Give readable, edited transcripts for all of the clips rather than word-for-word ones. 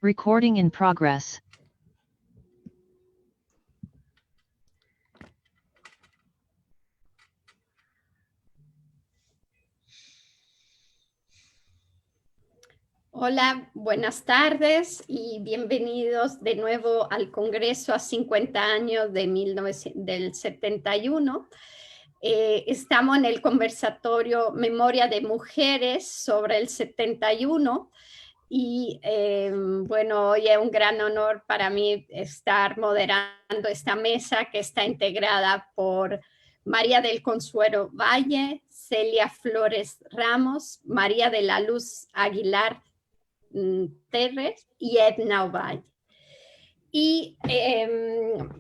Recording in progress. Hola, buenas tardes y bienvenidos de nuevo al Congreso a 50 años del 71. Estamos en el conversatorio Memoria de Mujeres sobre el 71 y bueno, hoy es un gran honor para mí estar moderando esta mesa que está integrada por María del Consuelo Valle, Celia Flores Ramos, María de la Luz Aguilar Terres y Edna Ovalle. Y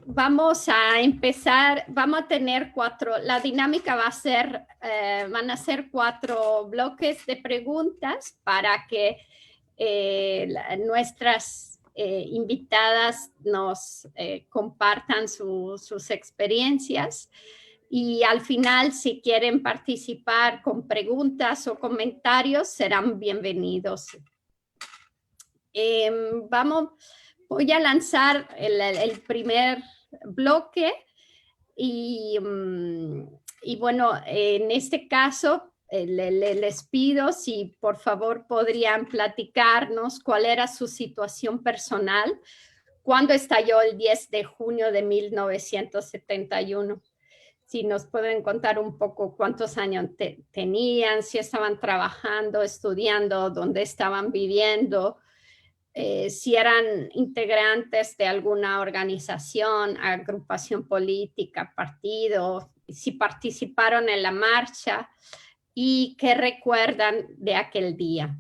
vamos a empezar, vamos a tener la dinámica va a ser, van a ser 4 bloques de preguntas para que nuestras invitadas nos compartan sus experiencias. Y al final, si quieren participar con preguntas o comentarios, serán bienvenidos. Voy a lanzar el primer bloque y bueno, en este caso les pido si por favor podrían platicarnos cuál era su situación personal cuando estalló el 10 de junio de 1971. Si nos pueden contar un poco cuántos años tenían, si estaban trabajando, estudiando, dónde estaban viviendo, si eran integrantes de alguna organización, agrupación política, partido, si participaron en la marcha y qué recuerdan de aquel día.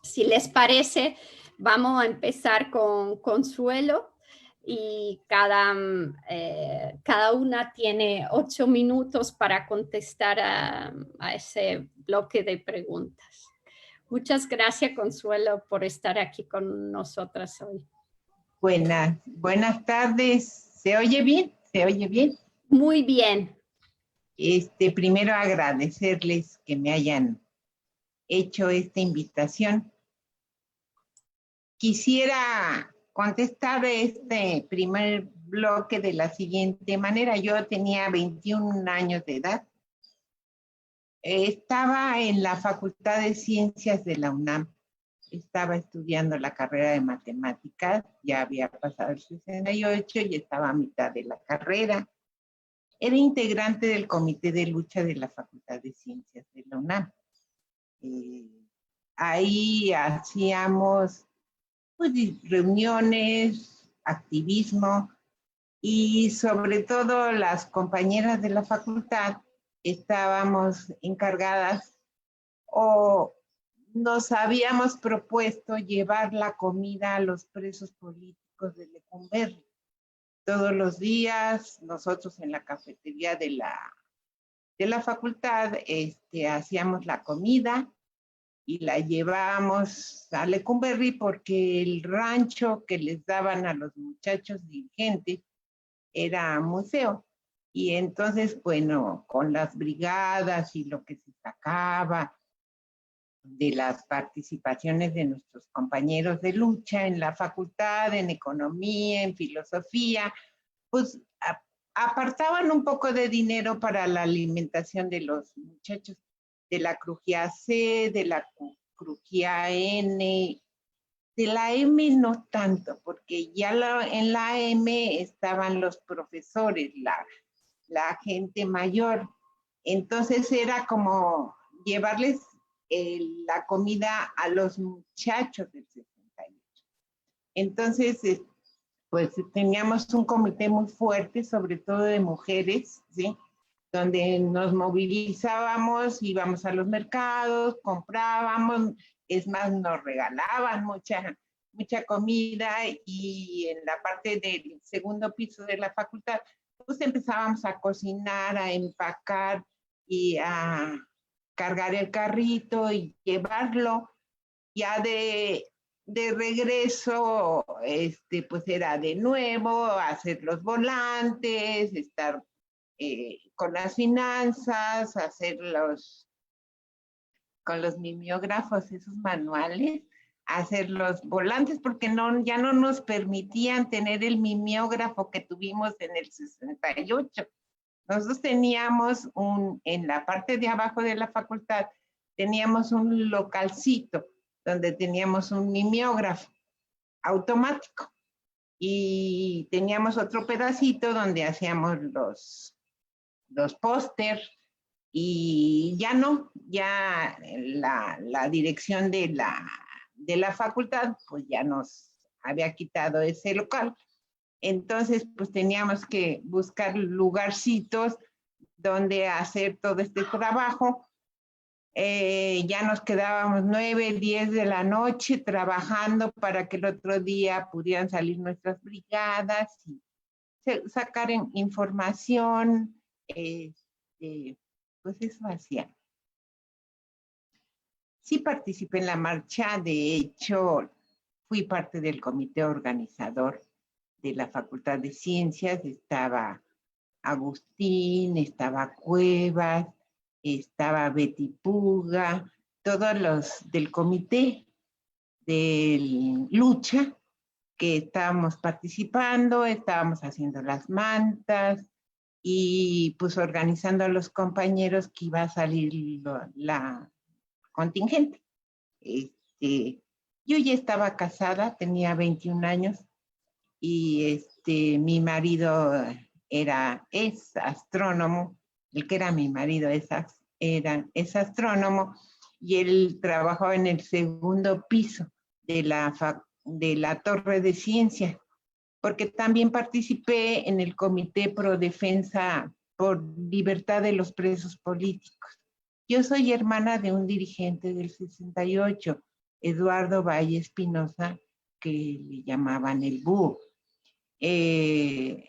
Si les parece, vamos a empezar con Consuelo y cada una tiene 8 minutos para contestar a ese bloque de preguntas. Muchas gracias, Consuelo, por estar aquí con nosotras hoy. Buenas tardes. ¿Se oye bien? ¿Se oye bien? Muy bien. Primero agradecerles que me hayan hecho esta invitación. Quisiera contestar este primer bloque de la siguiente manera. Yo tenía 21 años de edad. Estaba en la Facultad de Ciencias de la UNAM. Estaba estudiando la carrera de matemáticas, ya había pasado el 68 y estaba a mitad de la carrera. Era integrante del Comité de Lucha de la Facultad de Ciencias de la UNAM. Ahí hacíamos pues, reuniones, activismo y sobre todo las compañeras de la facultad estábamos encargadas o nos habíamos propuesto llevar la comida a los presos políticos de Lecumberri. Todos los días, nosotros en la cafetería de la facultad hacíamos la comida y la llevábamos a Lecumberri porque el rancho que les daban a los muchachos dirigentes era muy feo. Y entonces, bueno, con las brigadas y lo que se sacaba de las participaciones de nuestros compañeros de lucha en la facultad, en economía, en filosofía, pues apartaban un poco de dinero para la alimentación de los muchachos de la Crujía C, de la Crujía N, de la M no tanto, porque ya en la M estaban los profesores, la gente mayor. Entonces era como llevarles la comida a los muchachos del 68. Entonces, pues teníamos un comité muy fuerte, sobre todo de mujeres, ¿sí? Donde nos movilizábamos, íbamos a los mercados, comprábamos, es más, nos regalaban mucha comida y en la parte del segundo piso de la facultad, pues empezábamos a cocinar, a empacar y a cargar el carrito y llevarlo. Ya de regreso, pues era de nuevo hacer los volantes, estar con las finanzas, hacer con los mimeógrafos, esos manuales, hacer los volantes porque ya no nos permitían tener el mimeógrafo que tuvimos en el 68. Nosotros teníamos en la parte de abajo de la facultad, teníamos un localcito donde teníamos un mimeógrafo automático y teníamos otro pedacito donde hacíamos los pósters y ya no, ya la dirección de la facultad pues ya nos había quitado ese local. Entonces pues teníamos que buscar lugarcitos donde hacer todo este trabajo. Ya nos quedábamos 9, 10 de la noche trabajando para que el otro día pudieran salir nuestras brigadas y sacar información, pues eso hacía. Sí participé en la marcha, de hecho fui parte del comité organizador de la Facultad de Ciencias, estaba Agustín, estaba Cuevas, estaba Betty Puga, todos los del comité de lucha que estábamos participando, estábamos haciendo las mantas y pues organizando a los compañeros que iba a salir la contingente. Yo ya estaba casada, tenía 21 años y mi marido es astrónomo, el que era mi marido es astrónomo y él trabajaba en el segundo piso de la Torre de Ciencia, porque también participé en el Comité Pro Defensa por Libertad de los Presos Políticos. Yo soy hermana de un dirigente del 68, Eduardo Valle Espinosa, que le llamaban el Búho. Y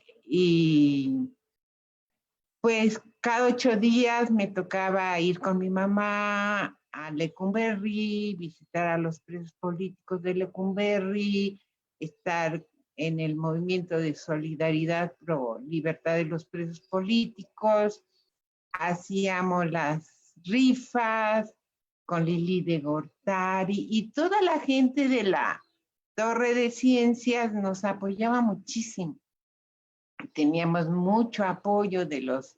pues cada 8 días me tocaba ir con mi mamá a Lecumberri, visitar a los presos políticos de Lecumberri, estar en el movimiento de solidaridad pro libertad de los presos políticos, hacíamos las rifas con Lili de Gortari y toda la gente de la Torre de Ciencias nos apoyaba muchísimo. Teníamos mucho apoyo de los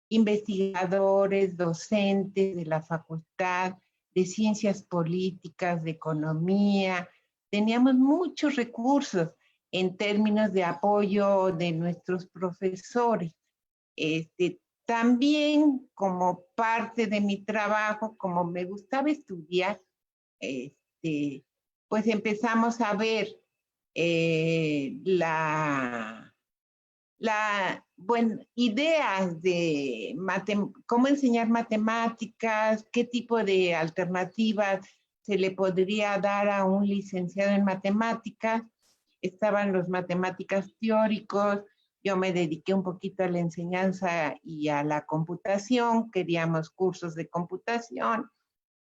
investigadores, docentes de la Facultad de Ciencias Políticas, de Economía. Teníamos muchos recursos en términos de apoyo de nuestros profesores. También como parte de mi trabajo, como me gustaba estudiar, pues empezamos a ver ideas de cómo enseñar matemáticas, qué tipo de alternativas se le podría dar a un licenciado en matemáticas. Estaban los matemáticas teóricos, yo me dediqué un poquito a la enseñanza y a la computación, queríamos cursos de computación,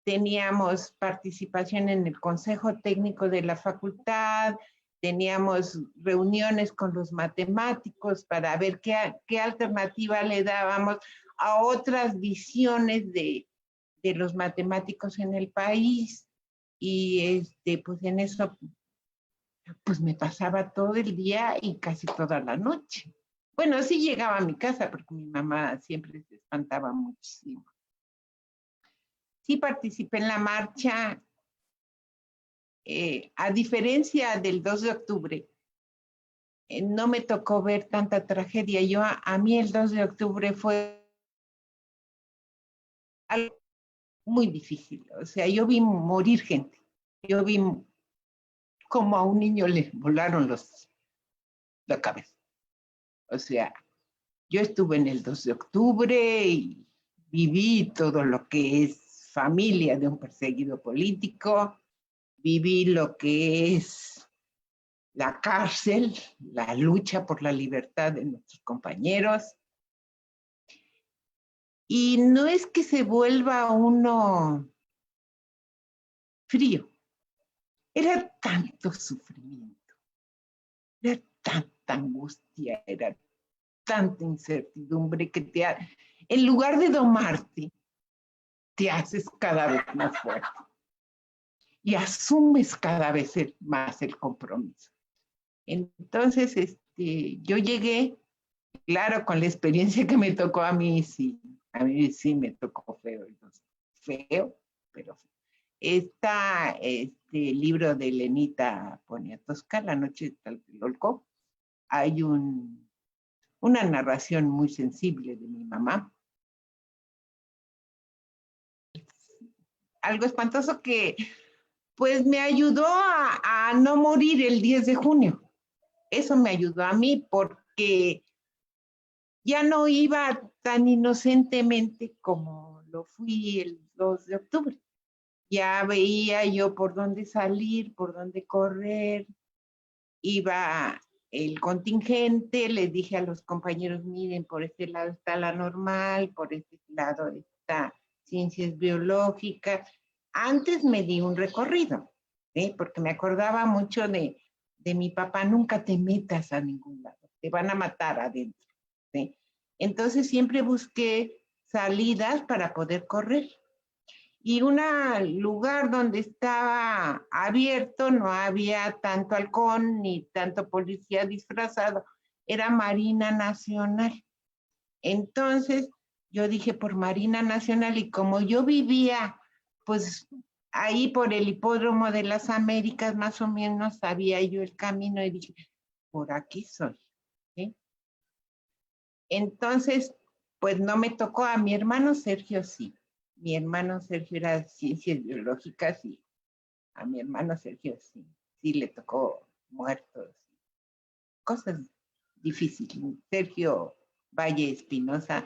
teníamos participación en el consejo técnico de la facultad, teníamos reuniones con los matemáticos para ver qué alternativa le dábamos a otras visiones de los matemáticos en el país. Y pues en eso pues me pasaba todo el día y casi toda la noche. Bueno, sí llegaba a mi casa porque mi mamá siempre se espantaba muchísimo. Sí participé en la marcha, a diferencia del 2 de octubre, no me tocó ver tanta tragedia. A mí el 2 de octubre fue algo muy difícil. O sea, yo vi morir gente. Yo vi como a un niño le volaron la cabeza. O sea, yo estuve en el 2 de octubre y viví todo lo que es familia de un perseguido político, viví lo que es la cárcel, la lucha por la libertad de nuestros compañeros. Y no es que se vuelva uno frío, era tanto sufrimiento, era tanta angustia, era tanta incertidumbre que en lugar de domarte, te haces cada vez más fuerte. y asumes cada vez más el compromiso. Entonces, yo llegué, claro, con la experiencia que me tocó a mí sí me tocó feo, feo, pero feo. Está este libro de Lenita Poniatowska, La noche de Tlatelolco. Hay una narración muy sensible de mi mamá. Algo espantoso que pues me ayudó a no morir el 10 de junio. Eso me ayudó a mí porque ya no iba tan inocentemente como lo fui el 2 de octubre. Ya veía yo por dónde salir, por dónde correr. Iba el contingente, les dije a los compañeros, miren, por este lado está la normal, por este lado está ciencias biológicas. Antes me di un recorrido, porque me acordaba mucho de mi papá, nunca te metas a ningún lado, te van a matar adentro. ¿Sí? Entonces siempre busqué salidas para poder correr. Y un lugar donde estaba abierto, no había tanto halcón ni tanto policía disfrazado, era Marina Nacional. Entonces yo dije por Marina Nacional, y como yo vivía pues ahí por el Hipódromo de las Américas, más o menos sabía yo el camino, y dije, por aquí soy. ¿Sí? Entonces, pues no me tocó, a mi hermano Sergio sí. Mi hermano Sergio era ciencias biológicas y a mi hermano Sergio sí le tocó muertos, cosas difíciles. Sergio Valle Espinosa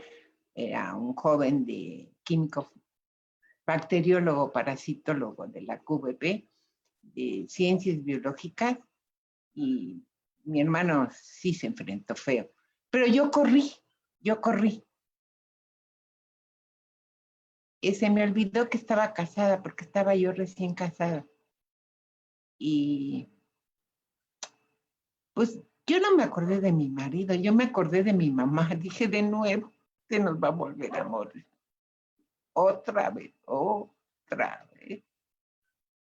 era un joven de químico, bacteriólogo, parasitólogo de la QVP, de ciencias biológicas, y mi hermano sí se enfrentó feo. Pero yo corrí. Se me olvidó que estaba casada, porque estaba yo recién casada. Y pues yo no me acordé de mi marido, yo me acordé de mi mamá. Dije, de nuevo, se nos va a volver a morir. Otra vez.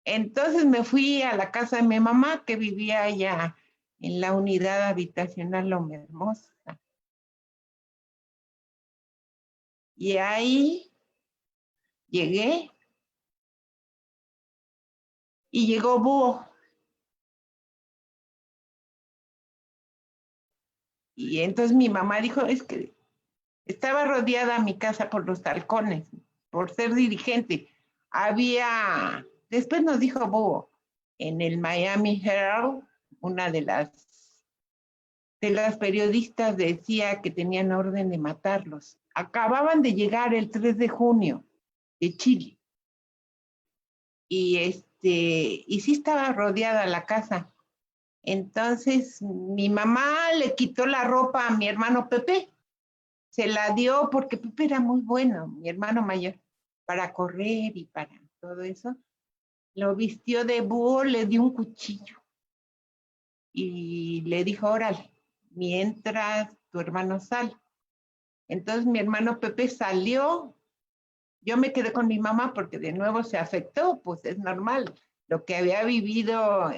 Entonces me fui a la casa de mi mamá, que vivía allá en la unidad habitacional Loma Hermosa. Y ahí llegué y llegó Búho. Y entonces mi mamá dijo, es que estaba rodeada mi casa por los halcones, por ser dirigente. Después nos dijo Búho, en el Miami Herald, una de las periodistas decía que tenían orden de matarlos. Acababan de llegar el 3 de junio de Chile. Y sí estaba rodeada la casa. Entonces mi mamá le quitó la ropa a mi hermano Pepe. Se la dio porque Pepe era muy bueno, mi hermano mayor, para correr y para todo eso. Lo vistió de búho, le dio un cuchillo y le dijo, órale, mientras tu hermano sale. Entonces mi hermano Pepe salió, yo me quedé con mi mamá porque de nuevo se afectó, pues es normal. Lo que había vivido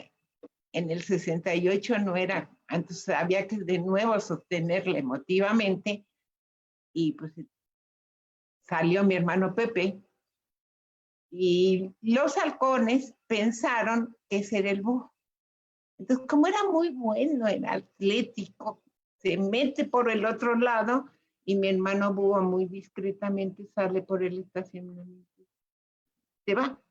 en el 68 no era, entonces había que de nuevo sostenerla emotivamente, y pues salió mi hermano Pepe. Y los halcones pensaron que ese era el búho. Entonces, como era muy bueno, era atlético, se mete por el otro lado y mi hermano búho muy discretamente sale por el estacionamiento. Se va.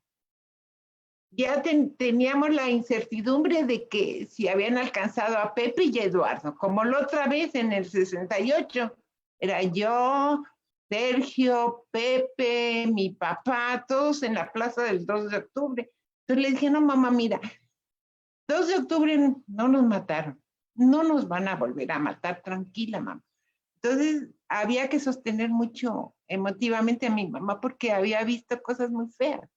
Ya teníamos la incertidumbre de que si habían alcanzado a Pepe y a Eduardo, como la otra vez en el 68. Era yo, Sergio, Pepe, mi papá, todos en la plaza del 2 de octubre. Entonces le dije, no, mamá, mira, 2 de octubre no nos mataron, no nos van a volver a matar, tranquila, mamá. Entonces había que sostener mucho emotivamente a mi mamá porque había visto cosas muy feas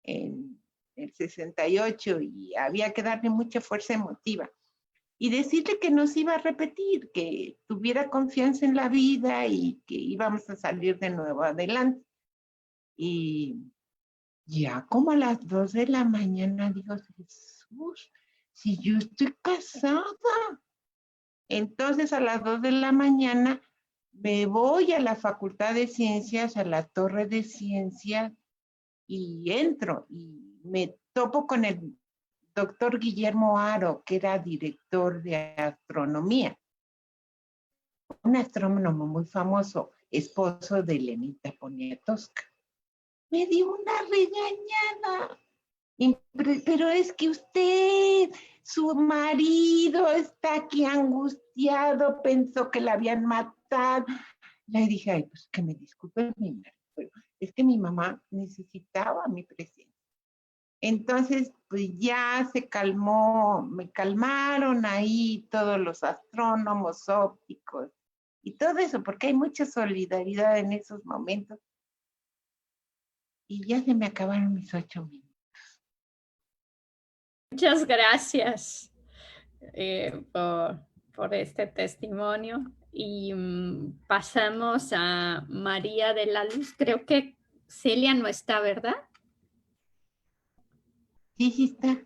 en el 68 y había que darle mucha fuerza emotiva. Y decirle que nos iba a repetir, que tuviera confianza en la vida y que íbamos a salir de nuevo adelante. Y Ya como a las 2 de la mañana digo, Jesús, si yo estoy casada. Entonces a las 2 de la mañana me voy a la Facultad de Ciencias, a la Torre de Ciencias, y entro y me topo con el doctor Guillermo Haro, que era director de astronomía, un astrónomo muy famoso, esposo de Elenita Poniatowska. Me dio una regañada. Pero es que usted, su marido está aquí angustiado, pensó que la habían matado. Le dije, ay, pues que me disculpe mi marido, pero es que mi mamá necesitaba mi presencia. Entonces, pues ya se calmó, me calmaron ahí todos los astrónomos ópticos y todo eso, porque hay mucha solidaridad en esos momentos. Y ya se me acabaron mis 8 minutos. Muchas gracias por este testimonio y pasamos a María de la Luz. Creo que Celia no está, ¿verdad? Sí, sí está.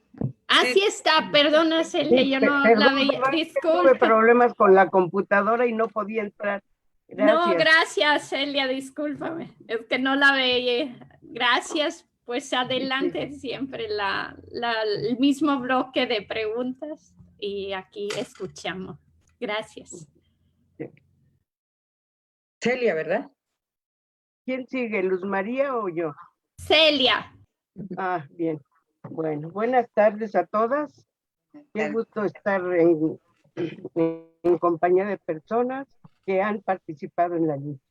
Ah, sí está, perdona Celia, Sí, yo no la perdón, veía, tuve disculpa. problemas con la computadora y no podía entrar. No, Gracias. gracias Celia, discúlpame, es que no la veía. Gracias, pues adelante siempre el mismo bloque de preguntas y aquí escuchamos. Gracias. Celia, ¿verdad? ¿Quién sigue, Luz María o yo? Celia. Ah, bien. Bueno, buenas tardes a todas. Qué gusto estar en compañía de personas que han participado en la lucha.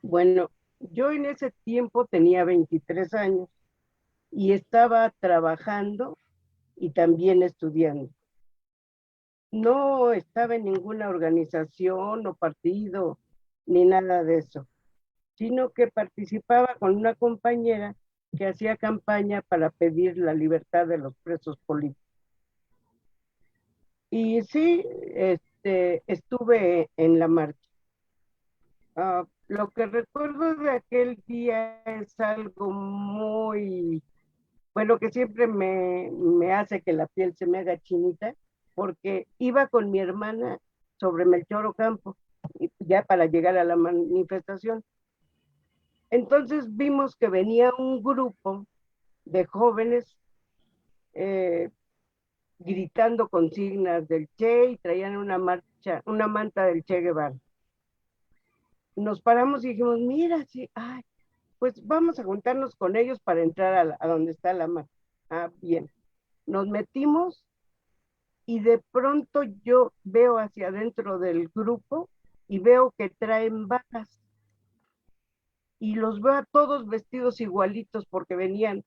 Bueno, yo en ese tiempo tenía 23 años y estaba trabajando y también estudiando. No estaba en ninguna organización o partido ni nada de eso, sino que participaba con una compañera que hacía campaña para pedir la libertad de los presos políticos. Y sí, estuve en la marcha. Lo que recuerdo de aquel día es algo muy, bueno, que siempre me hace que la piel se me haga chinita, porque iba con mi hermana sobre Melchor Ocampo, ya para llegar a la manifestación. Entonces vimos que venía un grupo de jóvenes gritando consignas del Che y traían una manta del Che Guevara. Nos paramos y dijimos, mira, sí, ay, pues vamos a juntarnos con ellos para entrar a donde está la manta. Ah, bien. Nos metimos y de pronto yo veo hacia adentro del grupo y veo que traen vacas. Y los veo a todos vestidos igualitos porque venían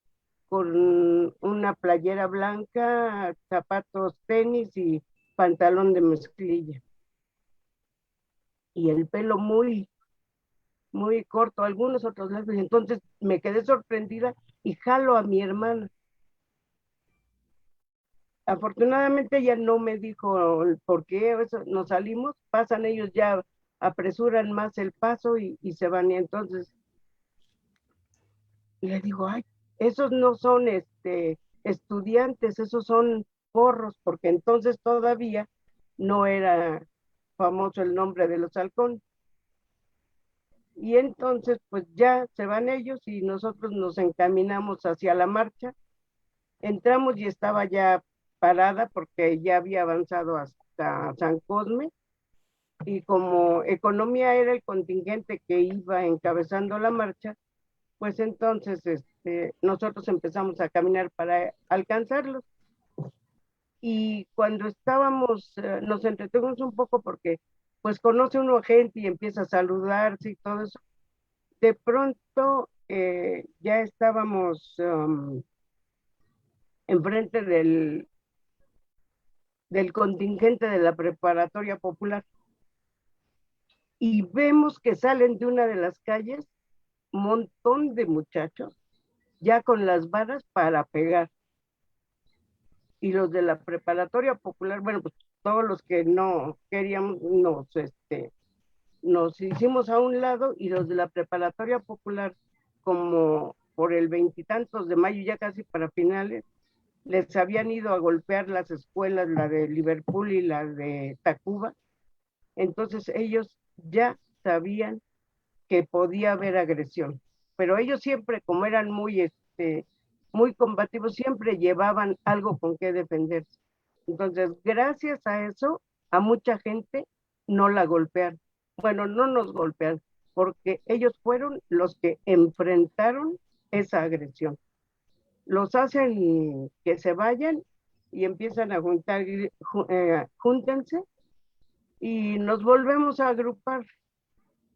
con una playera blanca, zapatos tenis y pantalón de mezclilla. Y el pelo muy, muy corto, algunos otros largos. Entonces me quedé sorprendida y jalo a mi hermana. Afortunadamente ella no me dijo el por qué, eso, nos salimos, pasan ellos ya, apresuran más el paso y se van. Y entonces le digo, ay, esos no son estudiantes, esos son porros, porque entonces todavía no era famoso el nombre de los halcones. Y entonces pues ya se van ellos y nosotros nos encaminamos hacia la marcha. Entramos y estaba ya parada porque ya había avanzado hasta San Cosme y como economía era el contingente que iba encabezando la marcha, pues entonces nosotros empezamos a caminar para alcanzarlos. Y cuando estábamos, nos entretuvimos un poco porque pues conoce uno a gente y empieza a saludarse y todo eso. De pronto ya estábamos enfrente del contingente de la preparatoria popular y vemos que salen de una de las calles un montón de muchachos ya con las varas para pegar. Y los de la preparatoria popular, bueno, pues todos los que no queríamos, nos hicimos a un lado y los de la preparatoria popular, como por el 20 de mayo, ya casi para finales, les habían ido a golpear las escuelas, la de Liverpool y la de Tacuba. Entonces ellos ya sabían que podía haber agresión, pero ellos siempre, como eran muy combativos, siempre llevaban algo con que defenderse. Entonces, gracias a eso, a mucha gente no la golpearon. Bueno, no nos golpearon, porque ellos fueron los que enfrentaron esa agresión. Los hacen que se vayan y empiezan a juntar, júntense y nos volvemos a agrupar,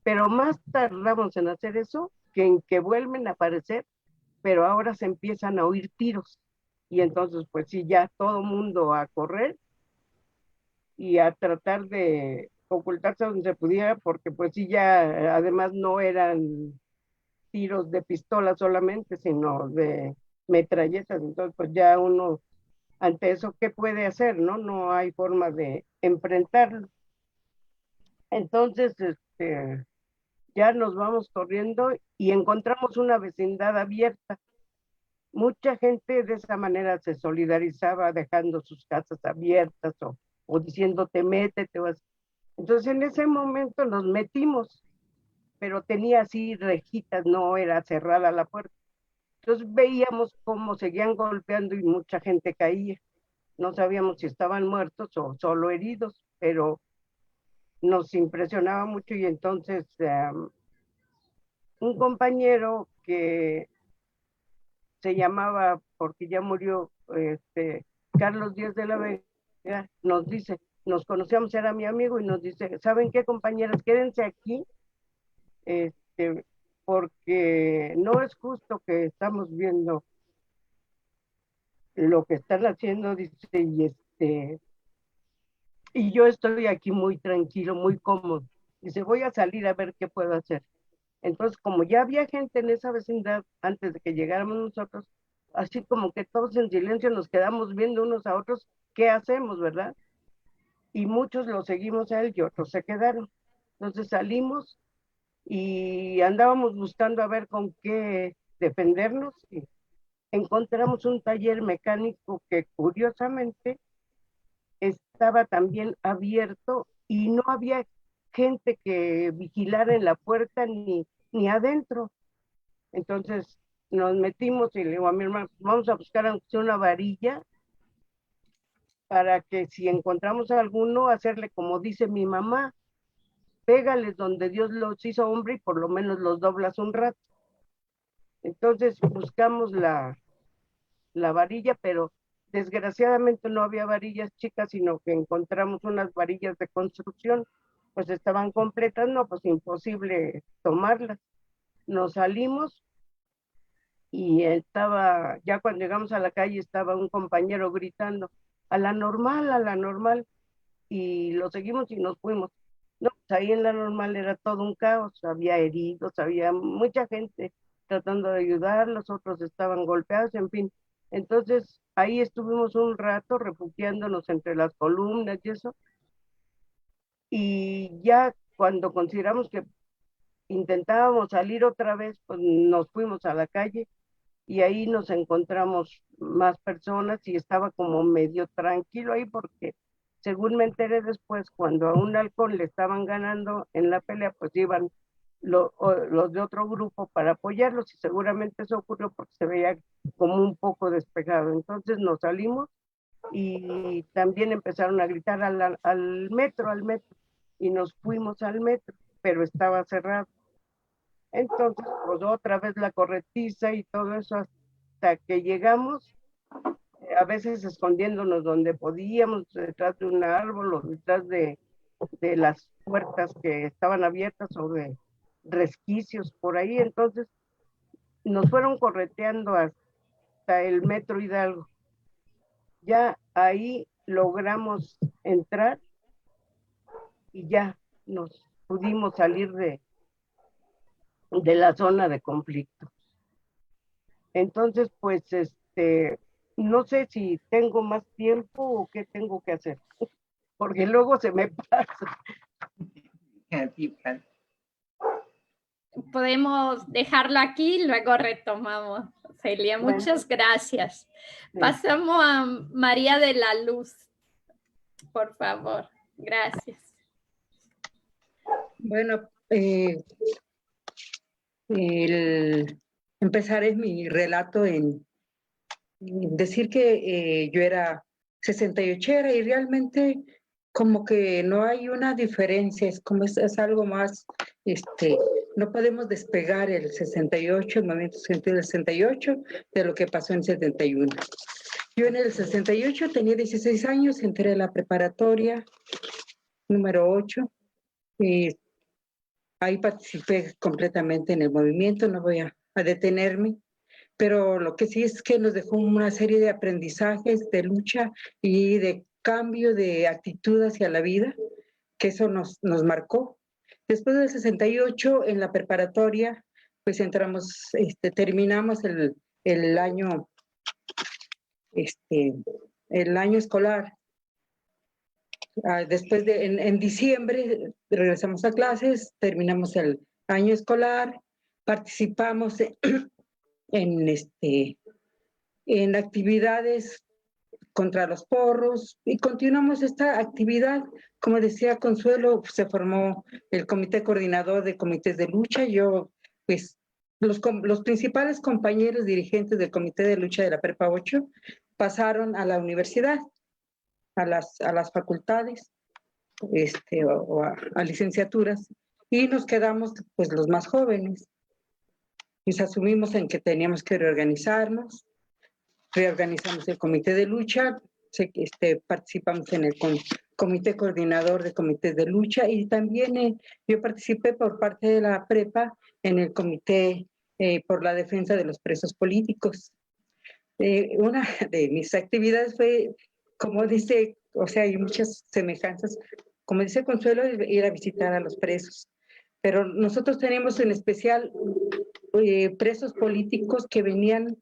pero más tardamos en hacer eso que en que vuelven a aparecer, pero ahora se empiezan a oír tiros y entonces pues sí, ya todo mundo a correr y a tratar de ocultarse donde se pudiera, porque pues sí, ya además no eran tiros de pistola solamente, sino de metralletas, entonces pues ya uno ante eso, ¿qué puede hacer? No hay forma de enfrentarlo. Entonces, ya nos vamos corriendo y encontramos una vecindad abierta. Mucha gente de esa manera se solidarizaba dejando sus casas abiertas o diciéndote métete. Entonces en ese momento nos metimos, pero tenía así rejitas, no era cerrada la puerta. Entonces veíamos cómo seguían golpeando y mucha gente caía. No sabíamos si estaban muertos o solo heridos, pero nos impresionaba mucho y entonces un compañero que se llamaba, porque ya murió, Carlos Díaz de la Vega, nos dice, nos conocíamos, era mi amigo, y nos dice, ¿saben qué, compañeras? Quédense aquí, porque no es justo que estamos viendo lo que están haciendo, dice, y yo estoy aquí muy tranquilo, muy cómodo. Dice, voy a salir a ver qué puedo hacer. Entonces, como ya había gente en esa vecindad antes de que llegáramos nosotros, así como que todos en silencio nos quedamos viendo unos a otros, ¿qué hacemos, verdad? Y muchos lo seguimos a él y otros se quedaron. Entonces salimos y andábamos buscando a ver con qué defendernos y encontramos un taller mecánico que curiosamente estaba también abierto y no había gente que vigilara en la puerta ni adentro. Entonces nos metimos y le digo a mi hermano, vamos a buscar una varilla para que si encontramos a alguno, hacerle como dice mi mamá, pégales donde Dios los hizo hombre y por lo menos los doblas un rato. Entonces buscamos la varilla, pero desgraciadamente no había varillas chicas, sino que encontramos unas varillas de construcción, pues estaban completas, no, pues imposible tomarlas. Nos salimos y ya cuando llegamos a la calle estaba un compañero gritando, a la normal, y lo seguimos y nos fuimos. No, pues ahí en la normal era todo un caos, había heridos, había mucha gente tratando de ayudar, los otros estaban golpeados, en fin. Entonces ahí estuvimos un rato refugiándonos entre las columnas y eso, y ya cuando consideramos que intentábamos salir otra vez, pues nos fuimos a la calle y ahí nos encontramos más personas y estaba como medio tranquilo ahí porque según me enteré después, cuando a un halcón le estaban ganando en la pelea, pues iban los de otro grupo para apoyarlos y seguramente eso ocurrió porque se veía como un poco despejado. Entonces nos salimos y también empezaron a gritar al metro, y nos fuimos al metro, pero estaba cerrado. Entonces, pues otra vez la corretiza y todo eso hasta que llegamos, a veces escondiéndonos donde podíamos, detrás de un árbol o detrás de las puertas que estaban abiertas o de resquicios por ahí. Entonces, nos fueron correteando hasta el Metro Hidalgo. Ya ahí logramos entrar y ya nos pudimos salir de la zona de conflicto. Entonces, pues, no sé si tengo más tiempo o qué tengo que hacer, porque luego se me pasa. Sí, claro. Podemos dejarlo aquí, luego retomamos. Celia, Bueno. muchas gracias. Sí. Pasamos a María de la Luz, por favor. Gracias. Bueno, empezaré mi relato en decir que yo era 68era y realmente como que no hay una diferencia, es como es algo más, no podemos despegar el 68, el movimiento estudiantil del 68 de lo que pasó en 71. Yo en el 68 tenía 16 años, entré a la preparatoria número 8 y ahí participé completamente en el movimiento, no voy a detenerme, pero lo que sí es que nos dejó una serie de aprendizajes, de lucha y de cambio de actitud hacia la vida, que eso nos marcó. Después del 68, en la preparatoria, pues entramos, terminamos el año escolar. Después en diciembre regresamos a clases, terminamos el año escolar, participamos en actividades contra los porros y continuamos esta actividad. Como decía Consuelo, se formó el comité coordinador de comités de lucha. Yo, pues, los principales compañeros dirigentes del comité de lucha de la Prepa 8 pasaron a la universidad, a las facultades, o a licenciaturas, y nos quedamos, pues, los más jóvenes. Nos asumimos en que teníamos que reorganizarnos, reorganizamos el comité de lucha, participamos en el comité coordinador de comités de lucha y también yo participé por parte de la prepa en el comité por la defensa de los presos políticos. Una de mis actividades fue, como dice, o sea, hay muchas semejanzas, como dice Consuelo, ir a visitar a los presos, pero nosotros tenemos en especial presos políticos que venían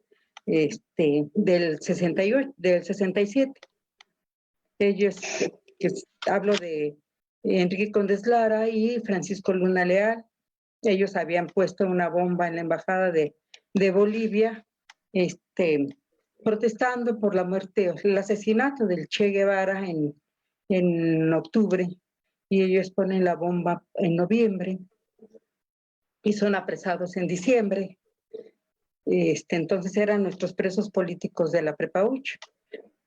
del 68, del 67. Ellos, hablo de Enrique Condes Lara y Francisco Luna Leal. Ellos habían puesto una bomba en la embajada de Bolivia, protestando por la muerte, el asesinato del Che Guevara en octubre, y ellos ponen la bomba en noviembre y son apresados en diciembre. Entonces eran nuestros presos políticos de la Prepa 8.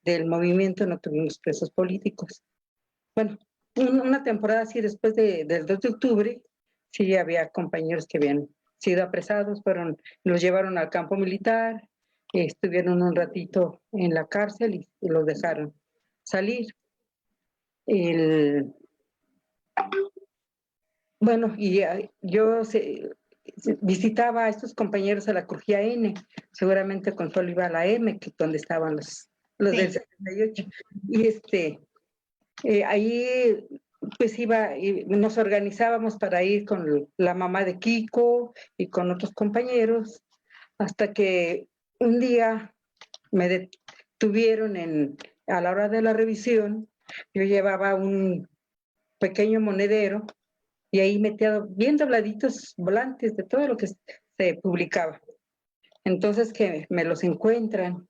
Del movimiento no tuvimos presos políticos. Bueno, una temporada así después del 2 de octubre, sí había compañeros que habían sido apresados, los llevaron al campo militar, estuvieron un ratito en la cárcel y los dejaron salir. Bueno, y yo visitaba a estos compañeros a la Crujía N, seguramente Consuelo iba a la M, que donde estaban los sí, del 78, y ahí pues nos organizábamos para ir con la mamá de Kiko y con otros compañeros, hasta que un día me detuvieron a la hora de la revisión. Yo llevaba un pequeño monedero y ahí metía bien dobladitos volantes de todo lo que se publicaba. Entonces que me los encuentran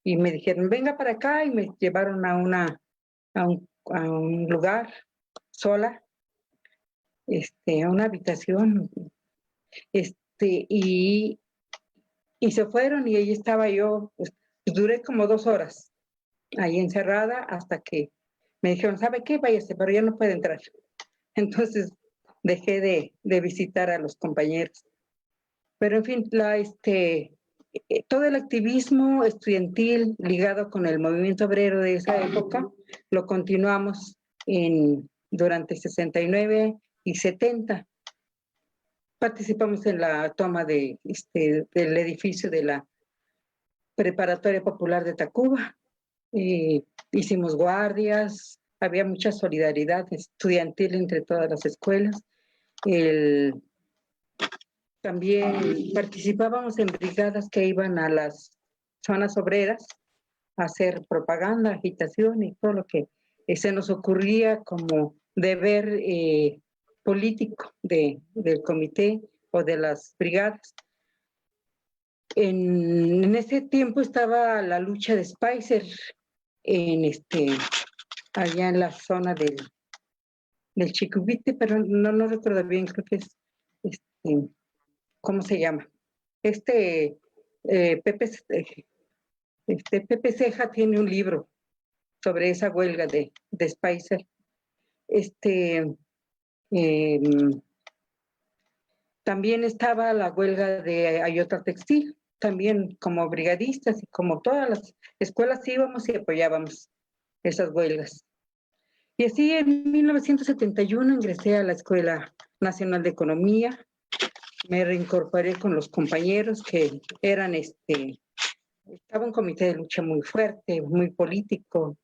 y me dijeron, venga para acá, y me llevaron a un lugar sola, a una habitación, y se fueron y ahí estaba yo, pues, duré como 2 horas ahí encerrada hasta que me dijeron, ¿sabe qué? Váyase, pero ya no puede entrar. Entonces dejé de visitar a los compañeros. Pero en fin, todo el activismo estudiantil ligado con el movimiento obrero de esa época lo continuamos durante 69 y 70. Participamos en la toma del edificio de la Preparatoria Popular de Tacuba. Hicimos guardias, había mucha solidaridad estudiantil entre todas las escuelas. También participábamos en brigadas que iban a las zonas obreras a hacer propaganda, agitación y todo lo que se nos ocurría como deber político del comité o de las brigadas. En ese tiempo estaba la lucha de Spicer allá en la zona del Chiquivite, pero no recuerdo bien, creo que es, ¿cómo se llama? Pepe Ceja tiene un libro sobre esa huelga de Spicer. También estaba la huelga de Ayotla Textil, también como brigadistas y como todas las escuelas íbamos y apoyábamos esas huelgas. Y así en 1971 ingresé a la Escuela Nacional de Economía, me reincorporé con los compañeros que eran, estaba un comité de lucha muy fuerte, muy político,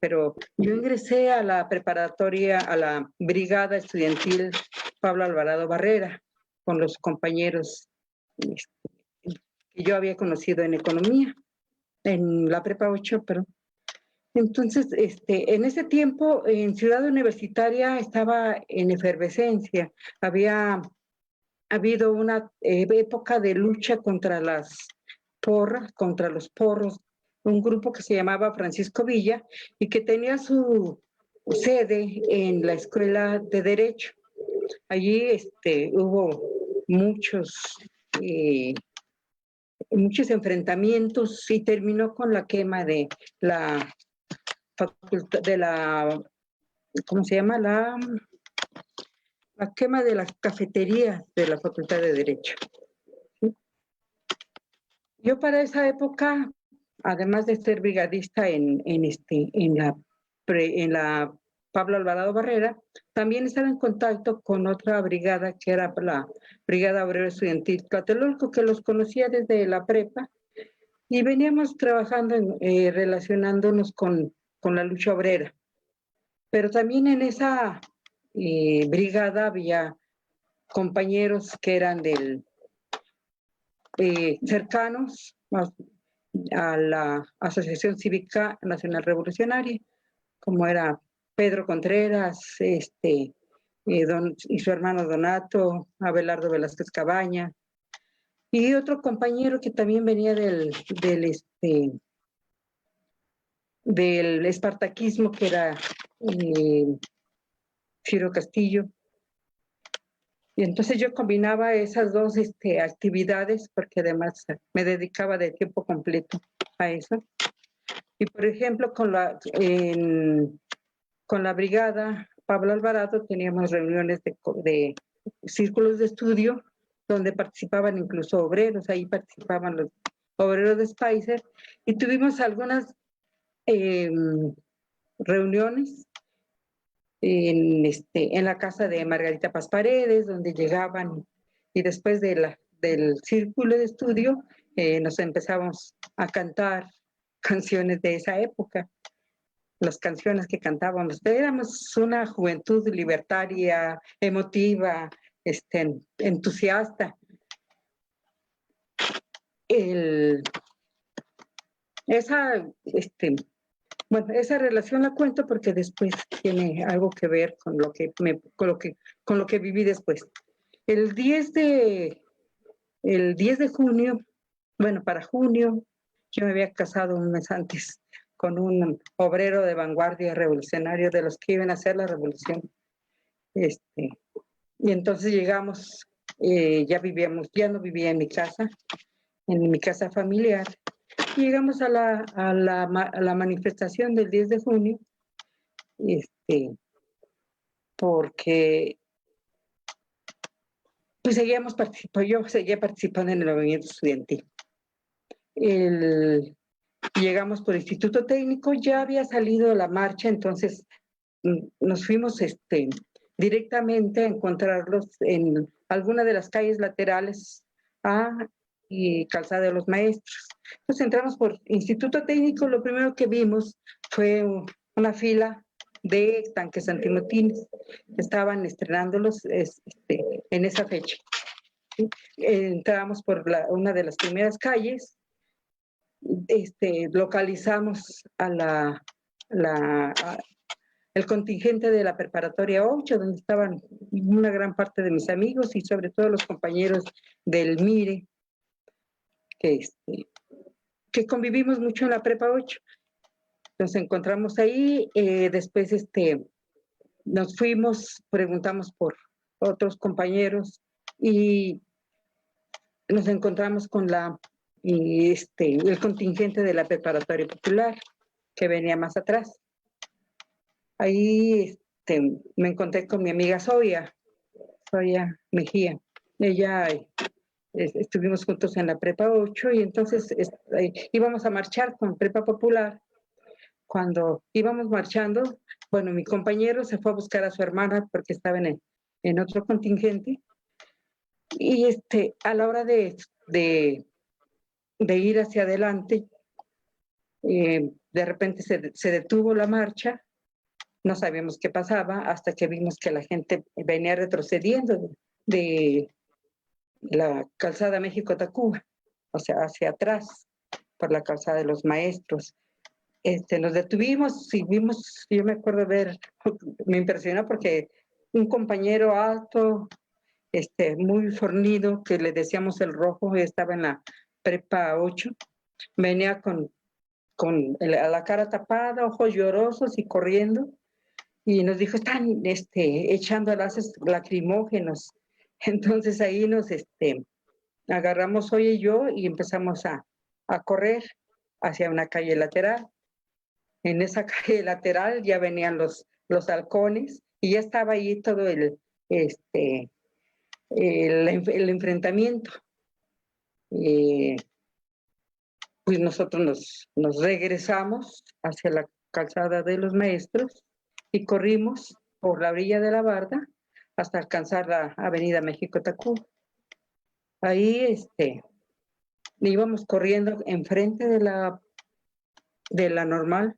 pero yo ingresé a la preparatoria, a la brigada estudiantil Pablo Alvarado Barrera, con los compañeros que yo había conocido en economía, en la prepa 8, pero entonces, en ese tiempo, en Ciudad Universitaria estaba en efervescencia. Había habido una época de lucha contra las porras, contra los porros, un grupo que se llamaba Francisco Villa y que tenía su sede en la Escuela de Derecho. Allí hubo muchos enfrentamientos y terminó con la quema de la facultad, ¿cómo se llama? La quema de las cafeterías de la Facultad de Derecho. ¿Sí? Yo para esa época, además de ser brigadista en la Pablo Alvarado Barrera, también estaba en contacto con otra brigada que era la Brigada Obrera Estudiantil Tlatelolco, que los conocía desde la prepa, y veníamos trabajando, relacionándonos con la lucha obrera. Pero también en esa brigada había compañeros que eran cercanos a la Asociación Cívica Nacional Revolucionaria, como era Pedro Contreras, y su hermano Donato, Abelardo Velázquez Cabaña, y otro compañero que también venía del espartaquismo, que era Ciro Castillo. Y entonces yo combinaba esas dos actividades, porque además me dedicaba de tiempo completo a eso. Y por ejemplo, con la brigada Pablo Alvarado teníamos reuniones de círculos de estudio donde participaban incluso obreros, ahí participaban los obreros de Spicer, y tuvimos algunas reuniones en la casa de Margarita Paz Paredes, donde llegaban, y después del círculo de estudio nos empezamos a cantar canciones de esa época, las canciones que cantábamos. Éramos una juventud libertaria, emotiva, entusiasta. Esa relación la cuento porque después tiene algo que ver con lo que viví después. El 10 de junio, para junio, yo me había casado un mes antes con un obrero de vanguardia revolucionario, de los que iban a hacer la revolución. Y entonces llegamos, ya no vivía en mi casa familiar. Llegamos a la manifestación del 10 de junio, porque pues yo seguía participando en el movimiento estudiantil. Llegamos por Instituto Técnico, ya había salido la marcha, entonces nos fuimos directamente a encontrarlos en alguna de las calles laterales y Calzada de los Maestros. Entonces entramos por Instituto Técnico, lo primero que vimos fue una fila de tanques antimotines. Estaban estrenándolos en esa fecha. Entramos por una de las primeras calles, localizamos a el contingente de la preparatoria 8, donde estaban una gran parte de mis amigos y sobre todo los compañeros del MIRE, que convivimos mucho en la prepa 8. Nos encontramos ahí, después nos fuimos, preguntamos por otros compañeros y nos encontramos con el contingente de la preparatoria popular que venía más atrás. Ahí me encontré con mi amiga Zoya Mejía. Ella estuvimos juntos en la prepa 8 y entonces íbamos a marchar con prepa popular. Cuando íbamos marchando, bueno, mi compañero se fue a buscar a su hermana porque estaba en otro contingente y a la hora de ir hacia adelante, de repente se detuvo la marcha, no sabíamos qué pasaba hasta que vimos que la gente venía retrocediendo de la calzada México-Tacuba, o sea, hacia atrás, por la calzada de los maestros. Nos detuvimos y vimos, yo me acuerdo me impresionó porque un compañero alto, muy fornido, que le decíamos el rojo, estaba en la prepa 8, venía con la cara tapada, ojos llorosos y corriendo, y nos dijo, están echando gases lacrimógenos. Entonces ahí nos agarramos Oye y yo y empezamos a correr hacia una calle lateral. En esa calle lateral ya venían los halcones y ya estaba ahí todo el enfrentamiento. Pues nosotros nos regresamos hacia la calzada de los maestros y corrimos por la orilla de la barda hasta alcanzar la avenida México-Tacuba. Ahí íbamos corriendo enfrente de la normal,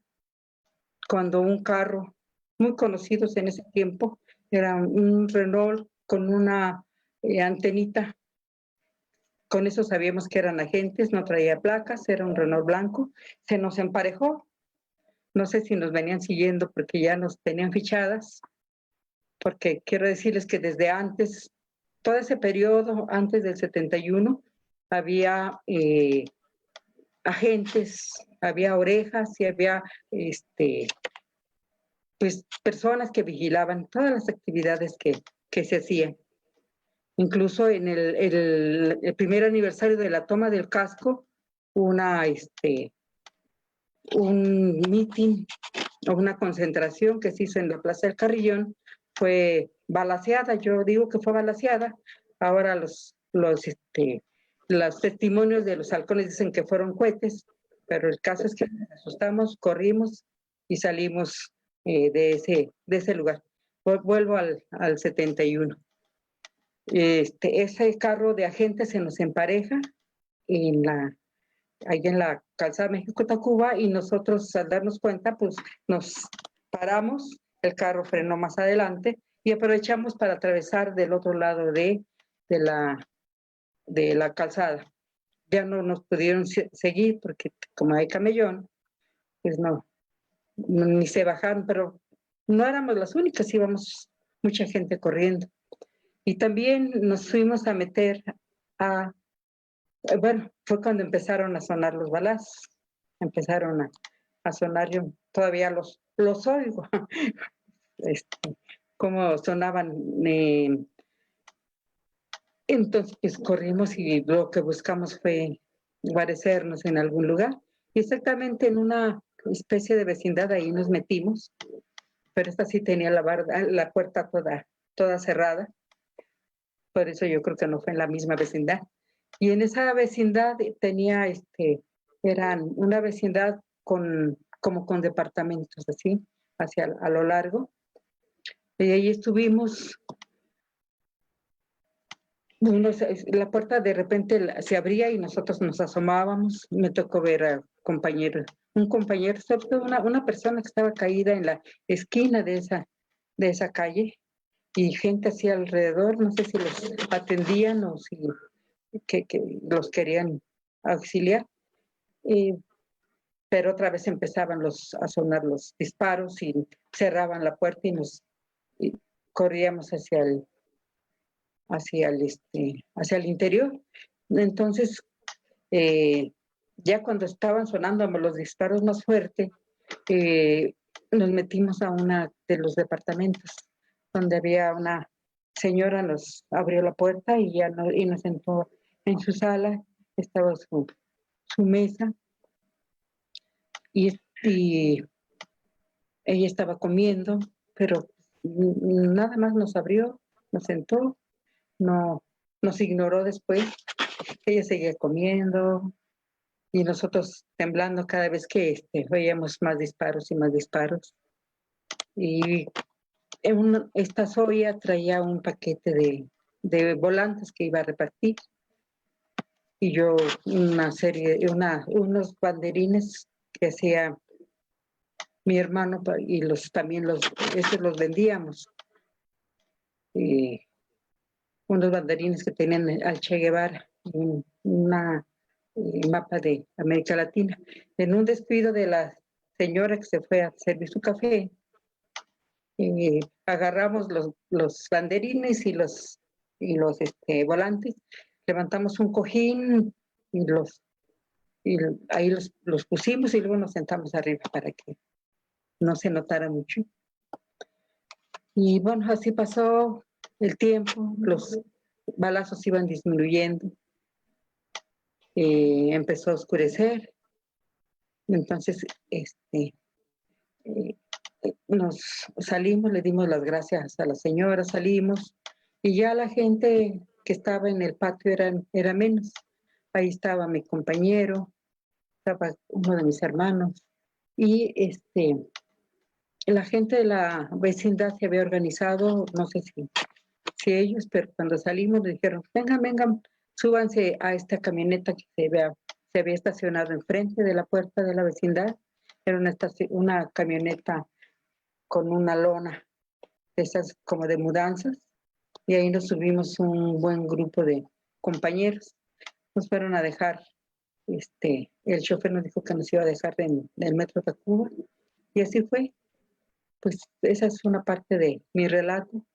cuando un carro muy conocido en ese tiempo, era un Renault con una antenita. Con eso sabíamos que eran agentes, no traía placas, era un Renault blanco. Se nos emparejó. No sé si nos venían siguiendo porque ya nos tenían fichadas, porque quiero decirles que desde antes, todo ese periodo, antes del 71, había agentes, había orejas y había pues personas que vigilaban todas las actividades que se hacían. Incluso en el primer aniversario de la toma del casco, un mitin o una concentración que se hizo en la Plaza del Carrillón fue balaceada. Yo digo que fue balaceada. Ahora los testimonios de los halcones dicen que fueron cohetes, pero el caso es que nos asustamos, corrimos y salimos de ese lugar. Vuelvo al 71. Ese carro de agentes se nos empareja ahí en la calzada México-Tacuba y nosotros al darnos cuenta pues nos paramos, el carro frenó más adelante y aprovechamos para atravesar del otro lado de la calzada. Ya no nos pudieron seguir porque como hay camellón, pues ni se bajaron, pero no éramos las únicas, íbamos mucha gente corriendo. Y también nos fuimos a meter bueno, fue cuando empezaron a sonar los balazos, empezaron a sonar, yo todavía los oigo, cómo sonaban. Entonces pues, corrimos y lo que buscamos fue guarecernos en algún lugar. Y exactamente en una especie de vecindad ahí nos metimos, pero esta sí tenía la puerta toda cerrada. Por eso yo creo que no fue en la misma vecindad. Y en esa vecindad tenía, eran una vecindad como con departamentos así, a lo largo. Y ahí estuvimos, la puerta de repente se abría y nosotros nos asomábamos. Me tocó ver a un compañero, sobre todo una persona que estaba caída en la esquina de esa calle y gente así alrededor, no sé si los atendían o si que los querían auxiliar. pero otra vez empezaban a sonar los disparos y cerraban la puerta y corríamos hacia el interior. Entonces, ya cuando estaban sonando los disparos más fuertes, nos metimos a una de los departamentos donde había una señora, nos abrió la puerta y nos sentó en su sala, estaba su mesa y ella estaba comiendo, pero nada más nos abrió, nos sentó, no nos ignoró después. Ella seguía comiendo y nosotros temblando cada vez que oíamos más disparos y más disparos. Y esta Zoya traía un paquete de volantes que iba a repartir y yo unos banderines que hacía mi hermano y también esos los vendíamos. Unos banderines que tenían al Che Guevara, una mapa de América Latina. En un descuido de la señora que se fue a servir su café, agarramos los banderines y los volantes, levantamos un cojín y ahí los pusimos y luego nos sentamos arriba para que no se notara mucho. Y bueno, así pasó el tiempo, los balazos iban disminuyendo, empezó a oscurecer, entonces nos salimos, le dimos las gracias a la señora, salimos y ya la gente que estaba en el patio era menos. Ahí estaba mi compañero, estaba uno de mis hermanos y la gente de la vecindad se había organizado, no sé si ellos, pero cuando salimos nos dijeron, vengan, súbanse a esta camioneta que se había estacionado enfrente de la puerta de la vecindad. Era una camioneta con una lona, esas como de mudanzas, y ahí nos subimos un buen grupo de compañeros. Nos fueron a dejar, el chofer nos dijo que nos iba a dejar en el Metro Tacuba, y así fue. Pues esa es una parte de mi relato,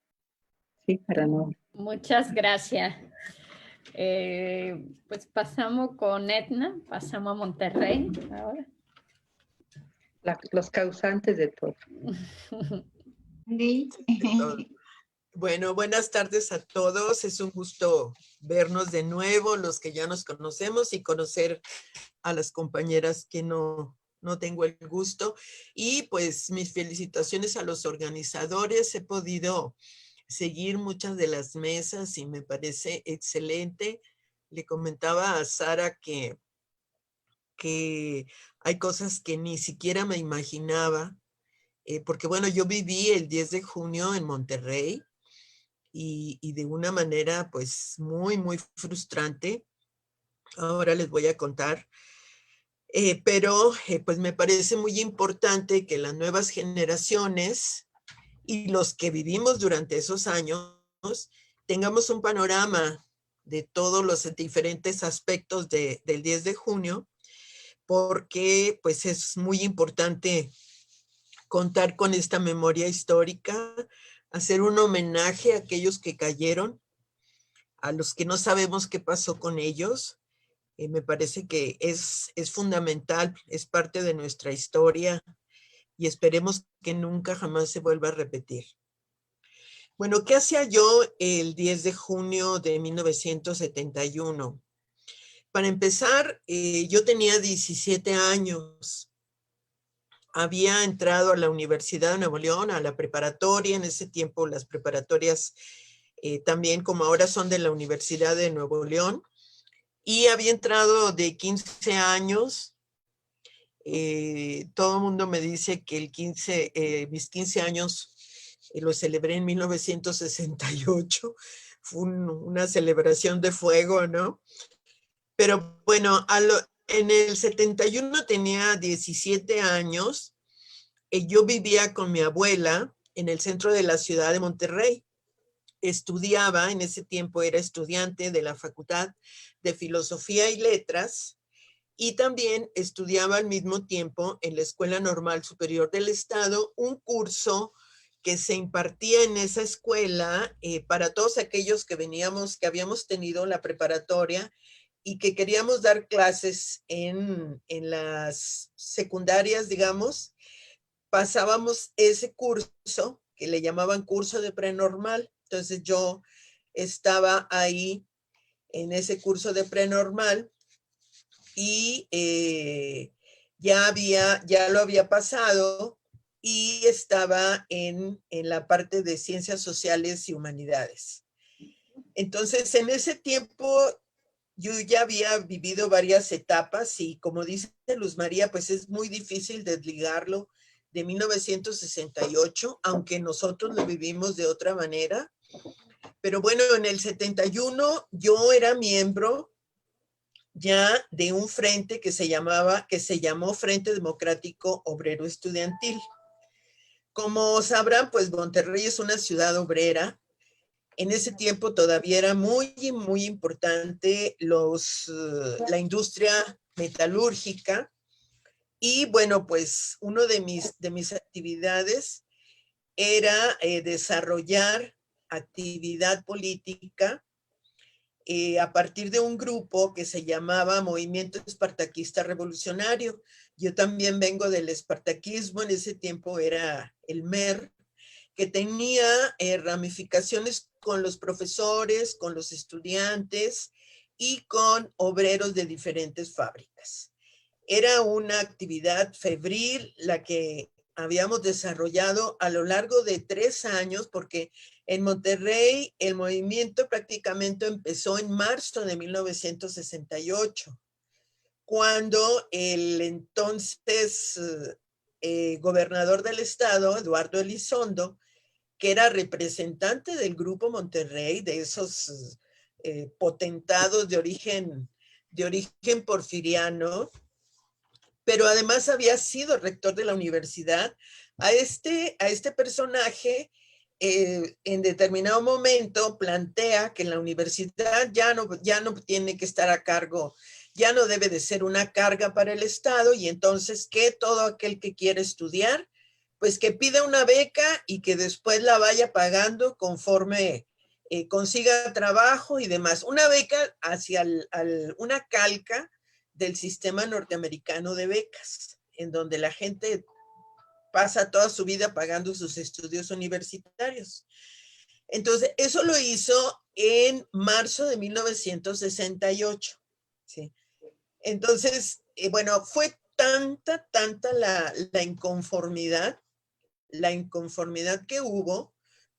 sí, para no... Muchas gracias. Pues pasamos con Edna, pasamos a Monterrey ahora. Los causantes de todo. Bueno, buenas tardes a todos. Es un gusto vernos de nuevo, los que ya nos conocemos, y conocer a las compañeras que no tengo el gusto. Y pues mis felicitaciones a los organizadores. He podido seguir muchas de las mesas y me parece excelente. Le comentaba a Sara que hay cosas que ni siquiera me imaginaba, porque bueno, yo viví el 10 de junio en Monterrey y de una manera pues muy, muy frustrante. Ahora les voy a contar. Pero pues me parece muy importante que las nuevas generaciones y los que vivimos durante esos años tengamos un panorama de todos los diferentes aspectos del 10 de junio, porque pues es muy importante contar con esta memoria histórica, hacer un homenaje a aquellos que cayeron, a los que no sabemos qué pasó con ellos. Me parece que es fundamental, es parte de nuestra historia y esperemos que nunca jamás se vuelva a repetir. Bueno, ¿qué hacía yo el 10 de junio de 1971? Para empezar, yo tenía 17 años. Había entrado a la Universidad de Nuevo León, a la preparatoria. En ese tiempo las preparatorias también, como ahora, son de la Universidad de Nuevo León. Y había entrado de 15 años. Todo el mundo me dice que mis 15 años los celebré en 1968. Fue una celebración de fuego, ¿no? Pero bueno, en el 71 tenía 17 años. Yo vivía con mi abuela en el centro de la ciudad de Monterrey. Estudiaba, en ese tiempo era estudiante de la Facultad de Filosofía y Letras, y también estudiaba al mismo tiempo en la Escuela Normal Superior del Estado un curso que se impartía en esa escuela para todos aquellos que habíamos tenido la preparatoria y que queríamos dar clases en las secundarias, digamos. Pasábamos ese curso, que le llamaban curso de prenormal. Entonces yo estaba ahí en ese curso de prenormal y ya lo había pasado y estaba en la parte de ciencias sociales y humanidades. Entonces, en ese tiempo yo ya había vivido varias etapas y como dice Luz María, pues es muy difícil desligarlo de 1968, aunque nosotros lo vivimos de otra manera. Pero bueno, en el 71 yo era miembro ya de un frente que se llamó Frente Democrático Obrero Estudiantil. Como sabrán, pues Monterrey es una ciudad obrera. En ese tiempo todavía era muy, muy importante la industria metalúrgica. Y bueno, pues una de mis actividades era desarrollar actividad política a partir de un grupo que se llamaba Movimiento Espartaquista Revolucionario. Yo también vengo del espartaquismo, en ese tiempo era el MER, que tenía ramificaciones con los profesores, con los estudiantes y con obreros de diferentes fábricas. Era una actividad febril la que habíamos desarrollado a lo largo de 3 años, porque en Monterrey el movimiento prácticamente empezó en marzo de 1968, cuando el entonces gobernador del estado, Eduardo Elizondo, que era representante del Grupo Monterrey, de esos potentados de origen porfiriano, pero además había sido rector de la universidad. A este personaje en determinado momento plantea que la universidad ya no tiene que estar a cargo, ya no debe de ser una carga para el Estado, y entonces que todo aquel que quiera estudiar, pues que pida una beca y que después la vaya pagando conforme consiga trabajo y demás. Una beca hacia una calca del sistema norteamericano de becas, en donde la gente pasa toda su vida pagando sus estudios universitarios. Entonces, eso lo hizo en marzo de 1968. ¿Sí? Entonces, bueno, fue tanta la inconformidad que hubo,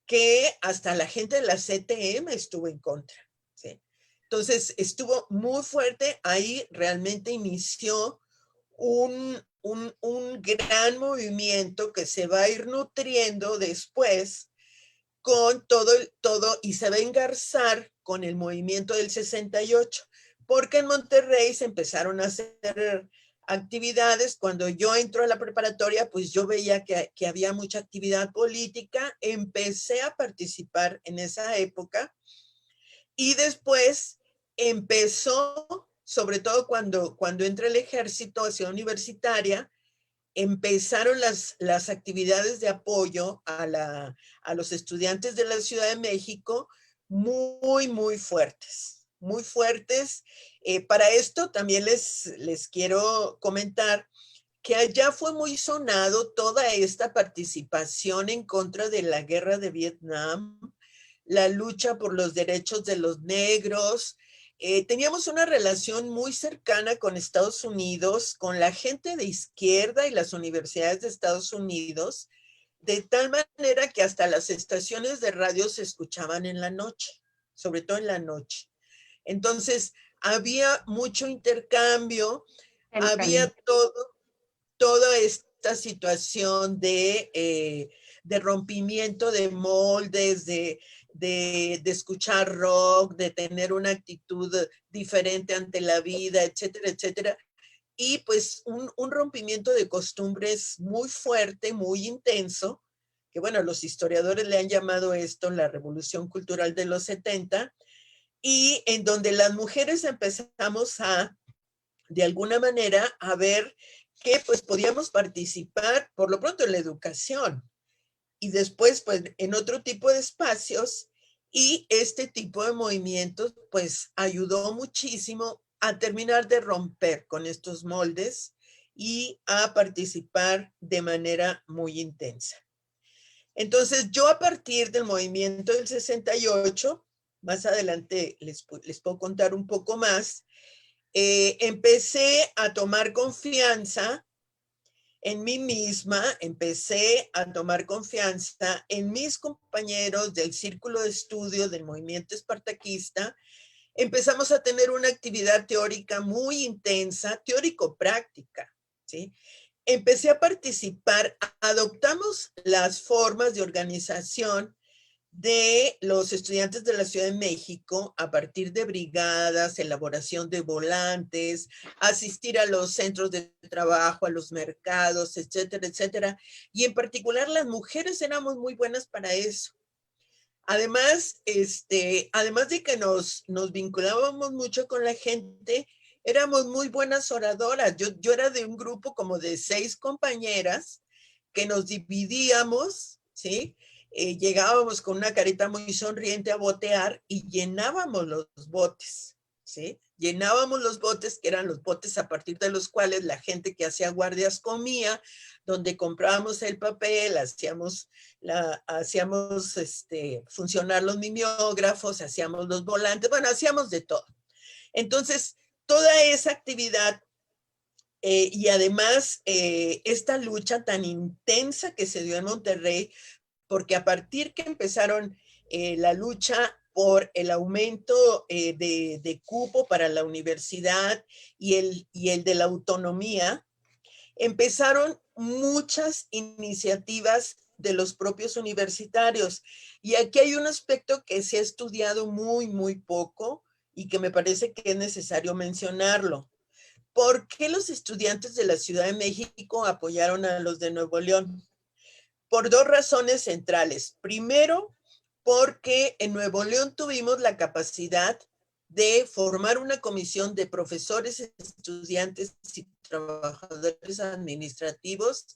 que hasta la gente de la CTM estuvo en contra. ¿Sí? Entonces, estuvo muy fuerte. Ahí realmente inició un gran movimiento que se va a ir nutriendo después con todo y se va a engarzar con el movimiento del 68, porque en Monterrey se empezaron a hacer actividades. Cuando yo entro a la preparatoria, pues yo veía que había mucha actividad política, empecé a participar en esa época y después empezó, sobre todo cuando entré al ejército a Ciudad Universitaria, empezaron las actividades de apoyo a los estudiantes de la Ciudad de México muy, muy fuertes, muy fuertes. Para esto también les quiero comentar que allá fue muy sonado toda esta participación en contra de la guerra de Vietnam, la lucha por los derechos de los negros. Teníamos una relación muy cercana con Estados Unidos, con la gente de izquierda y las universidades de Estados Unidos, de tal manera que hasta las estaciones de radio se escuchaban en la noche, sobre todo en la noche. Entonces, había mucho intercambio, había toda esta situación de rompimiento de moldes, de escuchar rock, de tener una actitud diferente ante la vida, etcétera, etcétera. Y pues un rompimiento de costumbres muy fuerte, muy intenso, que bueno, los historiadores le han llamado esto la Revolución Cultural de los 70, y en donde las mujeres empezamos a de alguna manera a ver que pues podíamos participar por lo pronto en la educación y después pues en otro tipo de espacios, y este tipo de movimientos pues ayudó muchísimo a terminar de romper con estos moldes y a participar de manera muy intensa. Entonces yo a partir del movimiento del 68, más adelante les puedo contar un poco más, empecé a tomar confianza en mí misma, empecé a tomar confianza en mis compañeros del círculo de estudio del movimiento espartaquista. Empezamos a tener una actividad teórica muy intensa, teórico-práctica, ¿sí? Empecé a participar, adoptamos las formas de organización de los estudiantes de la Ciudad de México a partir de brigadas, elaboración de volantes, asistir a los centros de trabajo, a los mercados, etcétera, etcétera. Y en particular las mujeres éramos muy buenas para eso. Además, además de que nos vinculábamos mucho con la gente, éramos muy buenas oradoras. Yo era de un grupo como de 6 compañeras que nos dividíamos, ¿sí? Llegábamos con una carita muy sonriente a botear y llenábamos los botes, ¿sí? Llenábamos los botes, que eran los botes a partir de los cuales la gente que hacía guardias comía, donde comprábamos el papel, hacíamos funcionar los mimeógrafos, hacíamos los volantes, bueno, hacíamos de todo. Entonces, toda esa actividad y además esta lucha tan intensa que se dio en Monterrey, porque a partir que empezaron la lucha por el aumento de cupo para la universidad y el de la autonomía, empezaron muchas iniciativas de los propios universitarios. Y aquí hay un aspecto que se ha estudiado muy, muy poco y que me parece que es necesario mencionarlo. ¿Por qué los estudiantes de la Ciudad de México apoyaron a los de Nuevo León? Por 2 razones centrales. Primero, porque en Nuevo León tuvimos la capacidad de formar una comisión de profesores, estudiantes y trabajadores administrativos,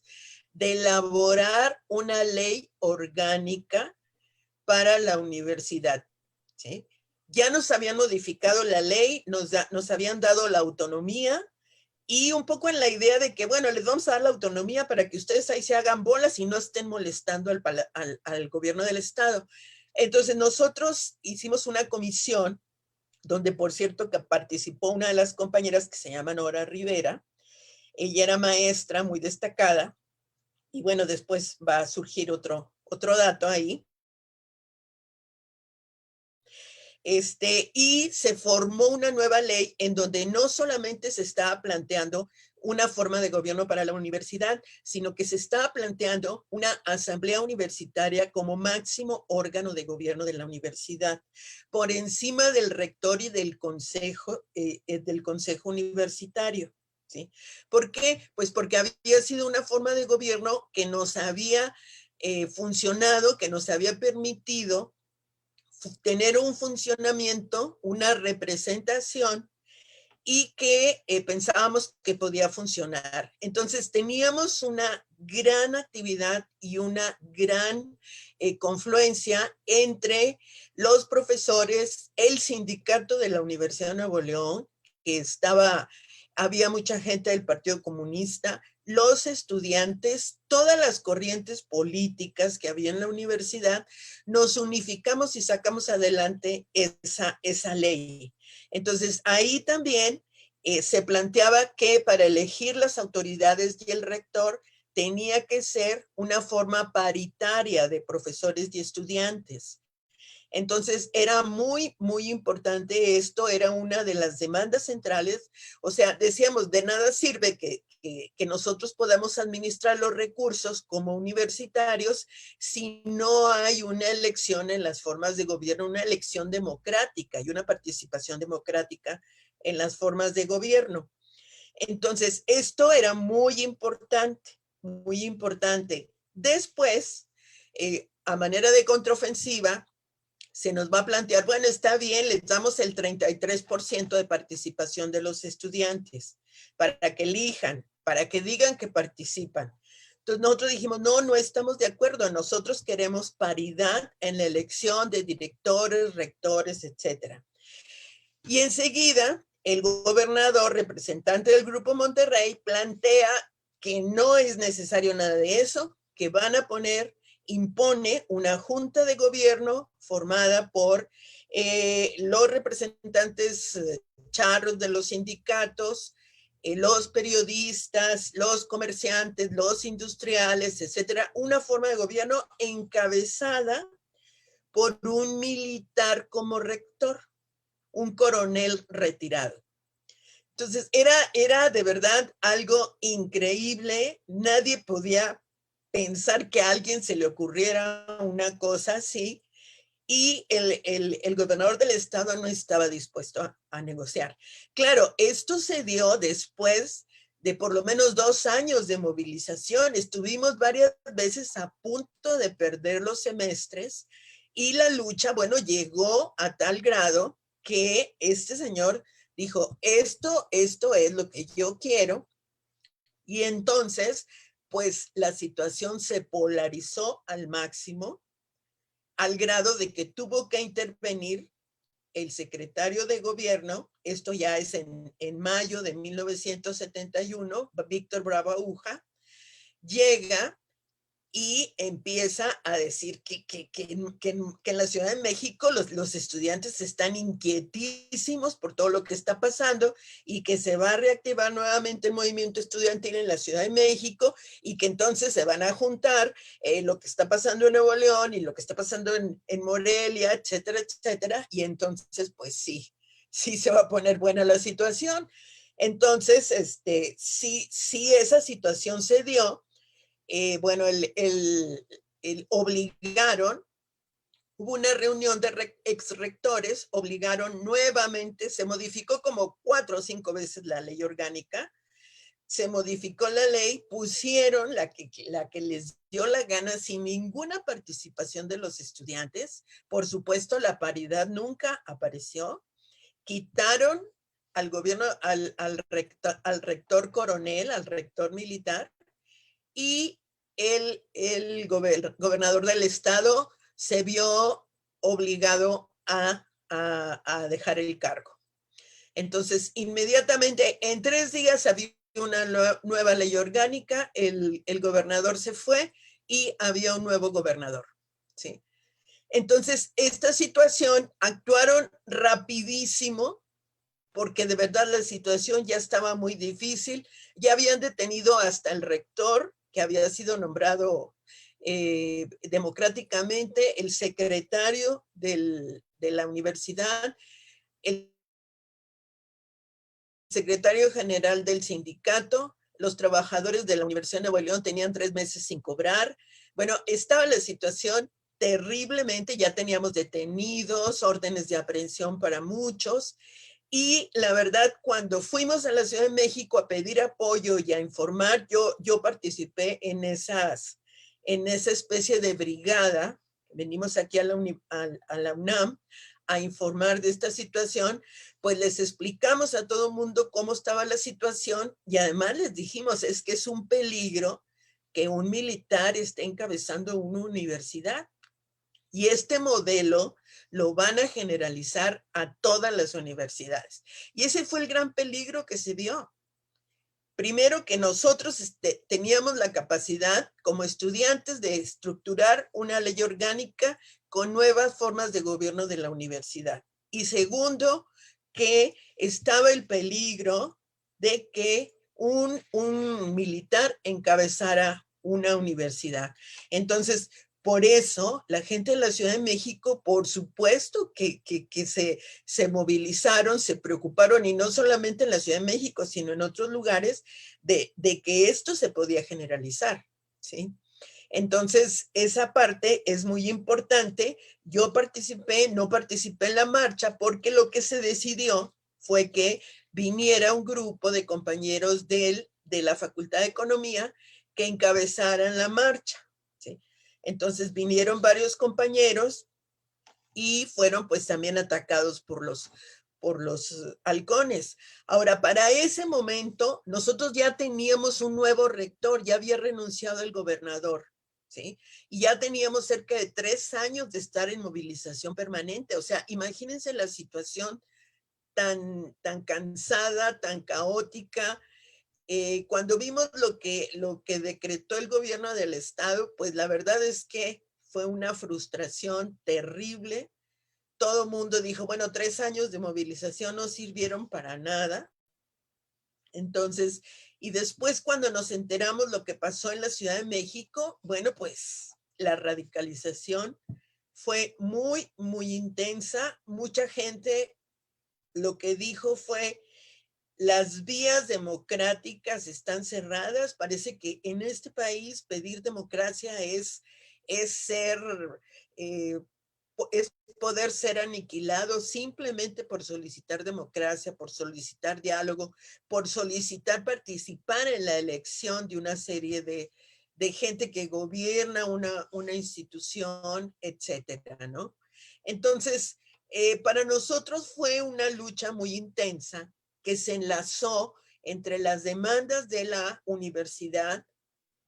de elaborar una ley orgánica para la universidad, ¿sí? Ya nos habían modificado la ley, nos habían dado la autonomía, y un poco en la idea de que, bueno, les vamos a dar la autonomía para que ustedes ahí se hagan bolas y no estén molestando al gobierno del estado. Entonces nosotros hicimos una comisión donde, por cierto, que participó una de las compañeras que se llama Nora Rivera. Ella era maestra muy destacada y bueno, después va a surgir otro dato ahí. Y se formó una nueva ley en donde no solamente se estaba planteando una forma de gobierno para la universidad, sino que se estaba planteando una asamblea universitaria como máximo órgano de gobierno de la universidad, por encima del rector y del consejo universitario, ¿sí? ¿Por qué? Pues porque había sido una forma de gobierno que nos había funcionado, que nos había permitido tener un funcionamiento, una representación y que pensábamos que podía funcionar. Entonces teníamos una gran actividad y una gran confluencia entre los profesores, el sindicato de la Universidad de Nuevo León, que había mucha gente del Partido Comunista, los estudiantes, todas las corrientes políticas que había en la universidad, nos unificamos y sacamos adelante esa ley. Entonces, ahí también se planteaba que para elegir las autoridades y el rector tenía que ser una forma paritaria de profesores y estudiantes. Entonces, era muy, muy importante esto, era una de las demandas centrales. O sea, decíamos, de nada sirve que nosotros podamos administrar los recursos como universitarios si no hay una elección en las formas de gobierno, una elección democrática y una participación democrática en las formas de gobierno. Entonces, esto era muy importante, muy importante. Después, a manera de contraofensiva, se nos va a plantear, bueno, está bien, les damos el 33% de participación de los estudiantes. para que elijan, para que digan que participan. Entonces nosotros dijimos, no, no estamos de acuerdo, nosotros queremos paridad en la elección de directores, rectores, etcétera. Y enseguida, el gobernador, representante del Grupo Monterrey, plantea que no es necesario nada de eso, que van a impone una junta de gobierno formada por los representantes charros de los sindicatos, los periodistas, los comerciantes, los industriales, etcétera, una forma de gobierno encabezada por un militar como rector, un coronel retirado. Entonces, era de verdad algo increíble. Nadie podía pensar que a alguien se le ocurriera una cosa así. Y el gobernador del estado no estaba dispuesto a negociar. Claro, esto se dio después de por lo menos 2 años de movilización. Estuvimos varias veces a punto de perder los semestres y la lucha, bueno, llegó a tal grado que este señor dijo, esto es lo que yo quiero. Y entonces, pues la situación se polarizó al máximo, al grado de que tuvo que intervenir el secretario de gobierno, esto ya es en mayo de 1971, Víctor Bravo Aguja, llega y empieza a decir que en la Ciudad de México los estudiantes están inquietísimos por todo lo que está pasando y que se va a reactivar nuevamente el movimiento estudiantil en la Ciudad de México y que entonces se van a juntar lo que está pasando en Nuevo León y lo que está pasando en Morelia, etcétera, etcétera. Y entonces, pues sí se va a poner buena la situación. Entonces, sí, esa situación se dio. Bueno, obligaron, hubo una reunión de exrectores, obligaron nuevamente, se modificó como 4 o 5 veces la ley orgánica, se modificó la ley, pusieron la que les dio la gana sin ninguna participación de los estudiantes. Por supuesto, la paridad nunca apareció. Quitaron al gobierno, al rector coronel, al rector militar, y el gobernador del estado se vio obligado a dejar el cargo. Entonces, inmediatamente, en 3 días había una nueva ley orgánica, el gobernador se fue y había un nuevo gobernador, ¿sí? Entonces, esta situación actuaron rapidísimo, porque de verdad la situación ya estaba muy difícil, ya habían detenido hasta el rector, que había sido nombrado democráticamente, el secretario de la universidad, el secretario general del sindicato, los trabajadores de la Universidad de Nuevo León tenían 3 meses sin cobrar. Bueno, estaba la situación terriblemente, ya teníamos detenidos, órdenes de aprehensión para muchos. Y la verdad, cuando fuimos a la Ciudad de México a pedir apoyo y a informar, yo participé en esa especie de brigada. Venimos aquí a la UNAM a informar de esta situación, pues les explicamos a todo el mundo cómo estaba la situación y además les dijimos, es que es un peligro que un militar esté encabezando una universidad. Y este modelo lo van a generalizar a todas las universidades. Y ese fue el gran peligro que se vio. Primero, que nosotros teníamos la capacidad como estudiantes de estructurar una ley orgánica con nuevas formas de gobierno de la universidad. Y segundo, que estaba el peligro de que un militar encabezara una universidad. Entonces, por eso, la gente de la Ciudad de México, por supuesto que se movilizaron, se preocuparon, y no solamente en la Ciudad de México, sino en otros lugares, de que esto se podía generalizar, ¿sí? Entonces, esa parte es muy importante. Yo no participé en la marcha porque lo que se decidió fue que viniera un grupo de compañeros de la Facultad de Economía que encabezaran la marcha, ¿sí? Entonces vinieron varios compañeros y fueron pues también atacados por por los halcones. Ahora, para ese momento, nosotros ya teníamos un nuevo rector, ya había renunciado el gobernador, ¿sí? Y ya teníamos cerca de 3 años de estar en movilización permanente. O sea, imagínense la situación tan cansada, tan caótica. Cuando vimos lo que decretó el gobierno del estado, pues la verdad es que fue una frustración terrible. Todo el mundo dijo, bueno, 3 años de movilización no sirvieron para nada. Entonces, y después cuando nos enteramos lo que pasó en la Ciudad de México, bueno, pues la radicalización fue muy, muy intensa. Mucha gente lo que dijo fue, las vías democráticas están cerradas. Parece que en este país pedir democracia es ser, es poder ser aniquilado simplemente por solicitar democracia, por solicitar diálogo, por solicitar participar en la elección de una serie de gente que gobierna una institución, etcétera, ¿no? Entonces, para nosotros fue una lucha muy intensa que se enlazó entre las demandas de la Universidad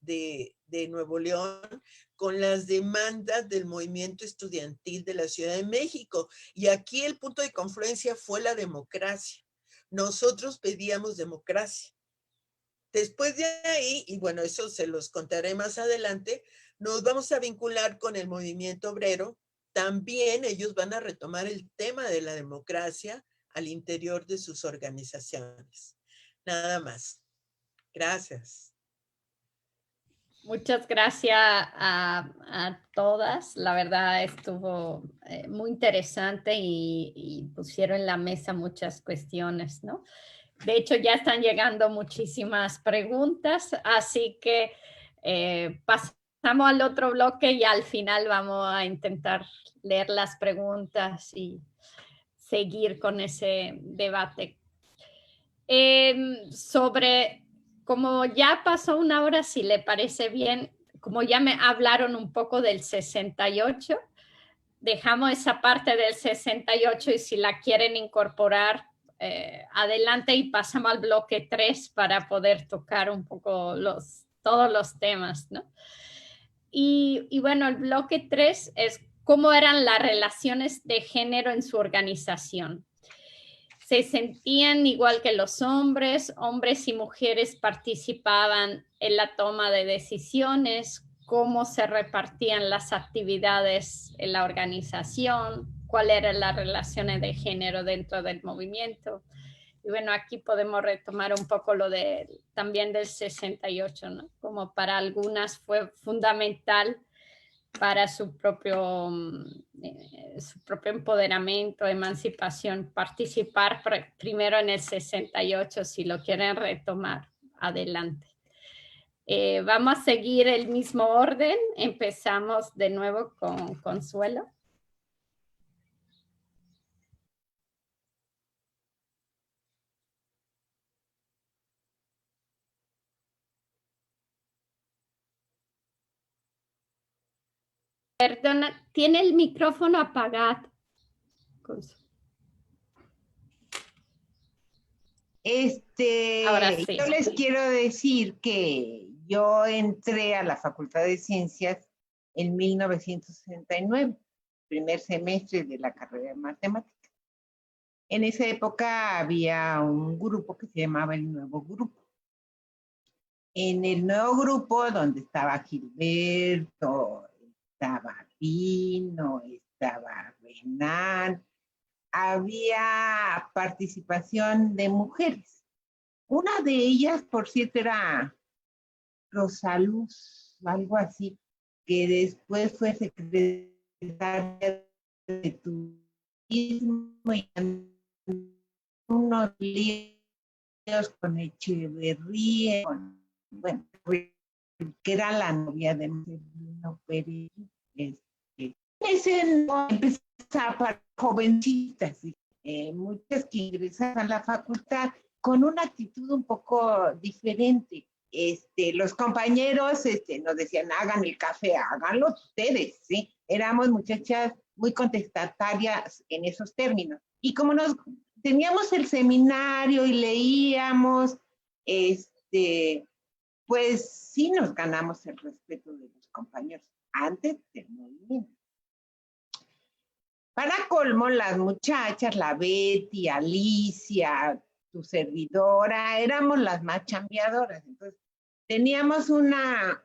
de Nuevo León con las demandas del movimiento estudiantil de la Ciudad de México. Y aquí el punto de confluencia fue la democracia. Nosotros pedíamos democracia. Después de ahí, y bueno, eso se los contaré más adelante, nos vamos a vincular con el movimiento obrero. También ellos van a retomar el tema de la democracia al interior de sus organizaciones. Nada más. Gracias. Muchas gracias a todas. La verdad estuvo muy interesante y pusieron en la mesa muchas cuestiones, ¿no? De hecho, ya están llegando muchísimas preguntas, así que pasamos al otro bloque y al final vamos a intentar leer las preguntas y seguir con ese debate. Sobre, como ya pasó una hora, si le parece bien, como ya me hablaron un poco del 68, dejamos esa parte del 68 y si la quieren incorporar, adelante y pasamos al bloque 3 para poder tocar un poco todos los temas, ¿no? Y bueno, el bloque 3 es cómo eran las relaciones de género en su organización. Se sentían igual que los hombres y mujeres participaban en la toma de decisiones, cómo se repartían las actividades en la organización, cuáles eran las relaciones de género dentro del movimiento. Y bueno, aquí podemos retomar un poco lo también del 68, ¿no? Como para algunas fue fundamental para su propio empoderamiento, emancipación, participar primero en el 68, si lo quieren retomar, adelante. Vamos a seguir el mismo orden. Empezamos de nuevo con Consuelo. Perdona, tiene el micrófono apagado. Ahora sí. Yo les quiero decir que yo entré a la Facultad de Ciencias en 1969, primer semestre de la carrera de matemáticas. En esa época había un grupo que se llamaba el Nuevo Grupo. En el Nuevo Grupo, donde estaba Gilberto, estaba Pino, estaba Renan, había participación de mujeres. Una de ellas, por cierto, era Rosaluz, algo así, que después fue secretaria de turismo y unos líos con Echeverría, bueno, que era la novia de Marcelino Pérez. Ese no empezaba para jovencitas, muchas que ingresaban a la facultad con una actitud un poco diferente. Los compañeros nos decían, hagan el café, háganlo ustedes, ¿sí? Éramos muchachas muy contestatarias en esos términos. Y como nos teníamos el seminario y leíamos, pues sí nos ganamos el respeto de los compañeros antes del movimiento. Para colmo, las muchachas, la Betty, Alicia, tu servidora, éramos las más chambeadoras. Entonces, teníamos una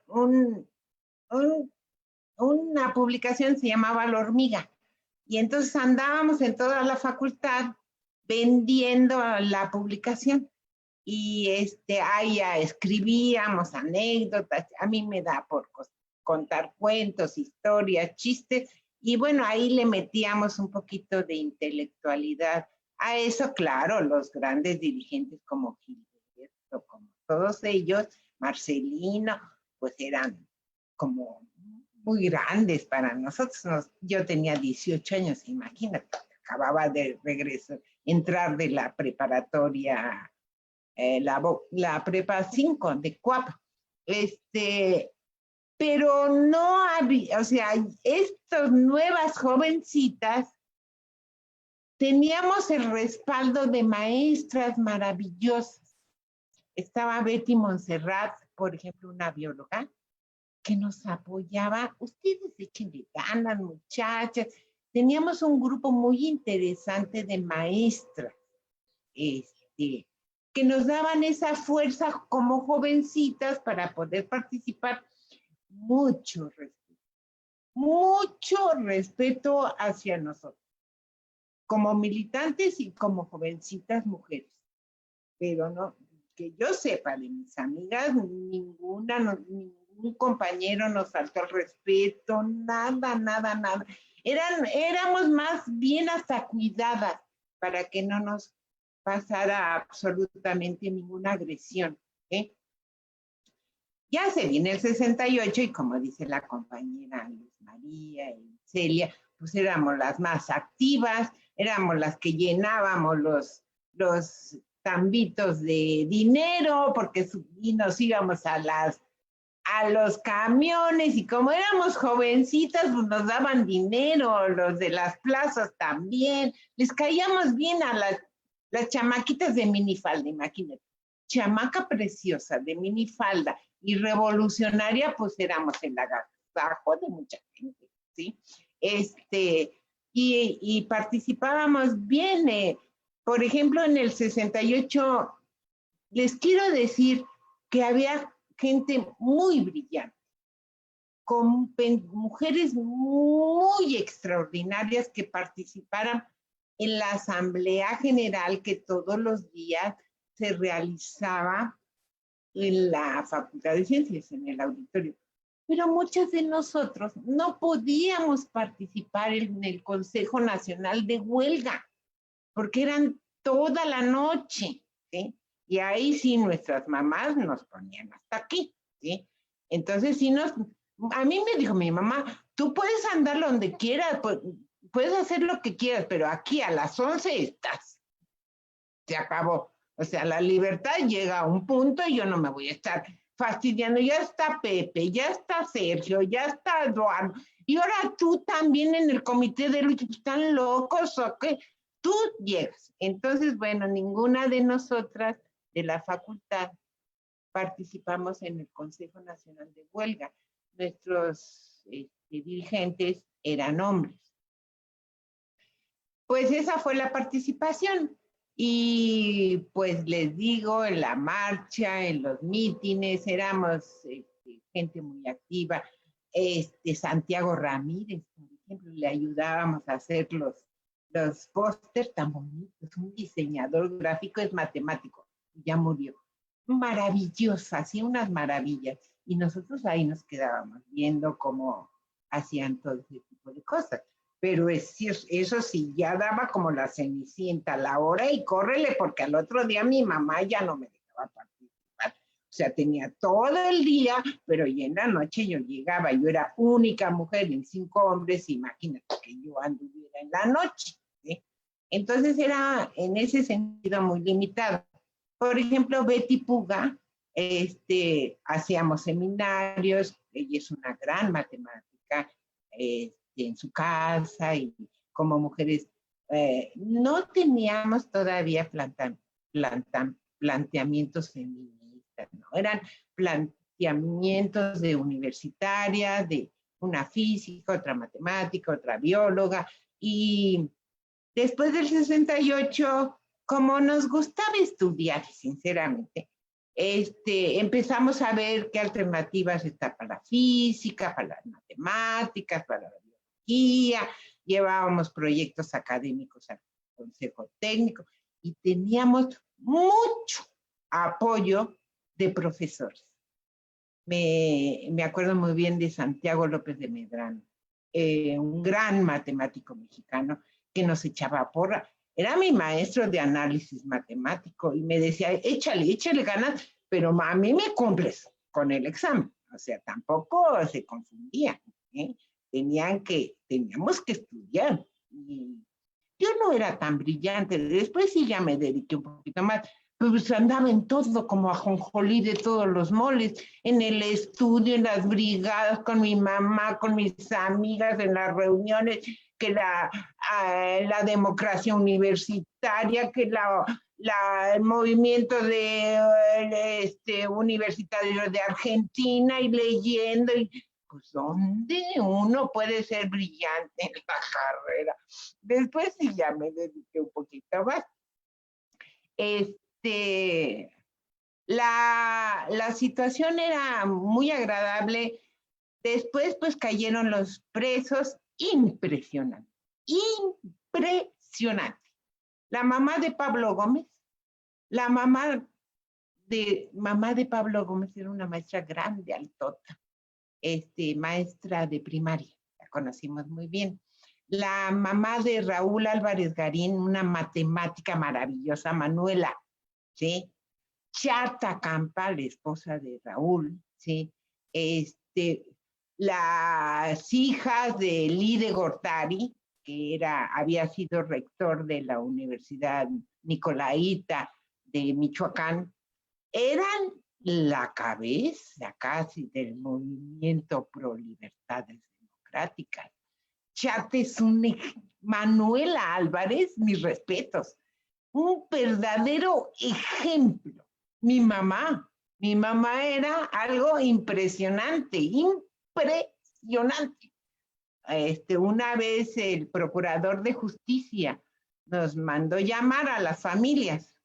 publicación, se llamaba La Hormiga. Y entonces andábamos en toda la facultad vendiendo la publicación. Y ahí ya escribíamos anécdotas. A mí me da por contar cuentos, historias, chistes. Y bueno, ahí le metíamos un poquito de intelectualidad. A eso, claro, los grandes dirigentes como Gilberto, como todos ellos, Marcelino, pues eran como muy grandes para nosotros. Yo tenía 18 años, imagínate, acababa de regreso, entrar de la preparatoria, la prepa 5 de Cuapa. Pero no había, o sea, estas nuevas jovencitas, teníamos el respaldo de maestras maravillosas. Estaba Betty Montserrat, por ejemplo, una bióloga, que nos apoyaba. Ustedes échenle ganas, muchachas. Teníamos un grupo muy interesante de maestras, que nos daban esa fuerza como jovencitas para poder participar. Mucho respeto hacia nosotros, como militantes y como jovencitas mujeres. Pero no, que yo sepa de mis amigas, ningún compañero nos faltó el respeto, nada. Éramos más bien hasta cuidadas para que no nos pasara absolutamente ninguna agresión, ¿eh? Ya se viene el 68 y como dice la compañera Luz María y Celia, pues éramos las más activas, éramos las que llenábamos los tambitos de dinero, porque y nos íbamos a los camiones, y como éramos jovencitas, pues nos daban dinero, los de las plazas también, les caíamos bien a las chamaquitas de minifalda, imagínate, chamaca preciosa de minifalda y revolucionaria, pues éramos el agasajo de mucha gente, ¿sí? Y participábamos bien. Por ejemplo, en el 68, les quiero decir que había gente muy brillante, con mujeres muy extraordinarias que participaran en la Asamblea General que todos los días se realizaba en la Facultad de Ciencias, en el auditorio. Pero muchas de nosotros no podíamos participar en el Consejo Nacional de Huelga, porque eran toda la noche, ¿sí? Y ahí sí nuestras mamás nos ponían hasta aquí, ¿sí? Entonces sí a mí me dijo mi mamá, tú puedes andar donde quieras, puedes hacer lo que quieras, pero aquí a las 11 estás. Se acabó. O sea, la libertad llega a un punto y yo no me voy a estar fastidiando. Ya está Pepe, ya está Sergio, ya está Eduardo. Y ahora tú también en el comité de lucha, ¿están locos o qué? Tú llegas. Entonces, bueno, ninguna de nosotras de la facultad participamos en el Consejo Nacional de Huelga. Nuestros dirigentes eran hombres. Pues esa fue la participación. Y pues les digo, en la marcha, en los mítines, éramos gente muy activa. Santiago Ramírez, por ejemplo, le ayudábamos a hacer los pósters tan bonitos. Un diseñador gráfico, es matemático, ya murió. Maravilloso, hacía unas maravillas. Y nosotros ahí nos quedábamos viendo cómo hacían todo ese tipo de cosas. Pero eso sí, ya daba como la Cenicienta, la hora y córrele, porque al otro día mi mamá ya no me dejaba participar. O sea, tenía todo el día, pero ya en la noche yo llegaba. Yo era única mujer en 5 hombres, imagínate que yo anduviera en la noche, ¿sí? Entonces era en ese sentido muy limitado. Por ejemplo, Betty Puga, hacíamos seminarios, ella es una gran matemática, en su casa, y como mujeres no teníamos todavía planteamientos feministas, ¿no? Eran planteamientos de universitaria, de una física, otra matemática, otra bióloga, y después del 68, como nos gustaba estudiar, sinceramente, empezamos a ver qué alternativas están para la física, para las matemáticas, para la biología. Llevábamos proyectos académicos al consejo técnico y teníamos mucho apoyo de profesores. Me acuerdo muy bien de Santiago López de Medrano, un gran matemático mexicano que nos echaba porra. Era mi maestro de análisis matemático y me decía, échale ganas, pero a mí me cumples con el examen. O sea, tampoco se confundían, ¿eh? Teníamos que estudiar. Y yo no era tan brillante. Después sí ya me dediqué un poquito más. Pues andaba en todo, como ajonjolí de todos los moles, en el estudio, en las brigadas, con mi mamá, con mis amigas, en las reuniones, que la democracia universitaria, que el movimiento de universitario de Argentina, y leyendo, y pues ¿dónde uno puede ser brillante en la carrera? Después sí ya me dediqué un poquito más. La situación era muy agradable. Después pues cayeron los presos. Impresionante. La mamá de Pablo Gómez, mamá de Pablo Gómez era una maestra grande, altota, maestra de primaria, la conocimos muy bien. La mamá de Raúl Álvarez Garín, una matemática maravillosa, Manuela, ¿sí? Chata Campa, la esposa de Raúl, ¿sí? Las hijas de Lide Gortari, que había sido rector de la Universidad Nicolaita de Michoacán, eran la cabeza casi del movimiento pro libertades democráticas. Manuela Álvarez, mis respetos, un verdadero ejemplo. Mi mamá era algo impresionante. Una vez el procurador de justicia nos mandó llamar a las familias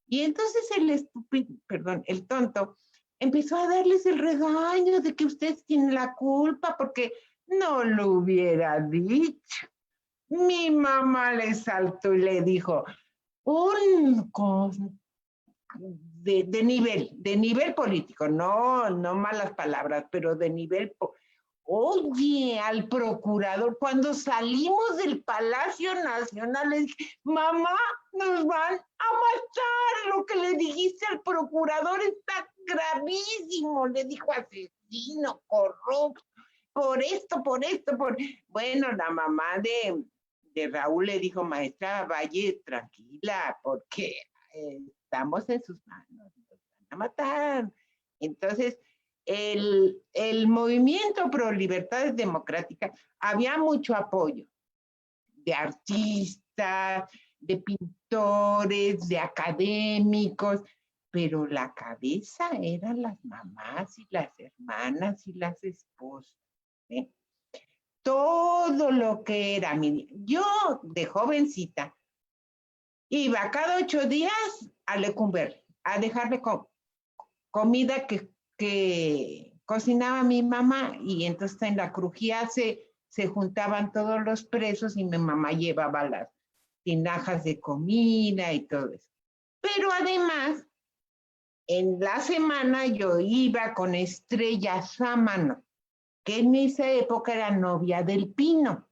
y entonces el tonto empezó a darles el regaño de que ustedes tienen la culpa porque no lo hubiera dicho. Mi mamá le saltó y le dijo, de nivel político, no malas palabras, pero de nivel oye, al procurador, cuando salimos del Palacio Nacional, le dije, mamá, nos van a matar, lo que le dijiste al procurador está gravísimo, le dijo, asesino, corrupto, por esto. Bueno, la mamá de Raúl le dijo, maestra, vaya tranquila, porque estamos en sus manos, nos van a matar. Entonces, el movimiento pro libertades democráticas, había mucho apoyo de artistas, de pintores, de académicos, pero la cabeza eran las mamás y las hermanas y las esposas, ¿eh? Todo lo que era yo de jovencita iba cada 8 días a Lecumberri a dejarle comida que cocinaba mi mamá, y entonces en la crujía se juntaban todos los presos y mi mamá llevaba las tinajas de comida y todo eso. Pero además, en la semana yo iba con Estrella Sámano, que en esa época era novia del Pino,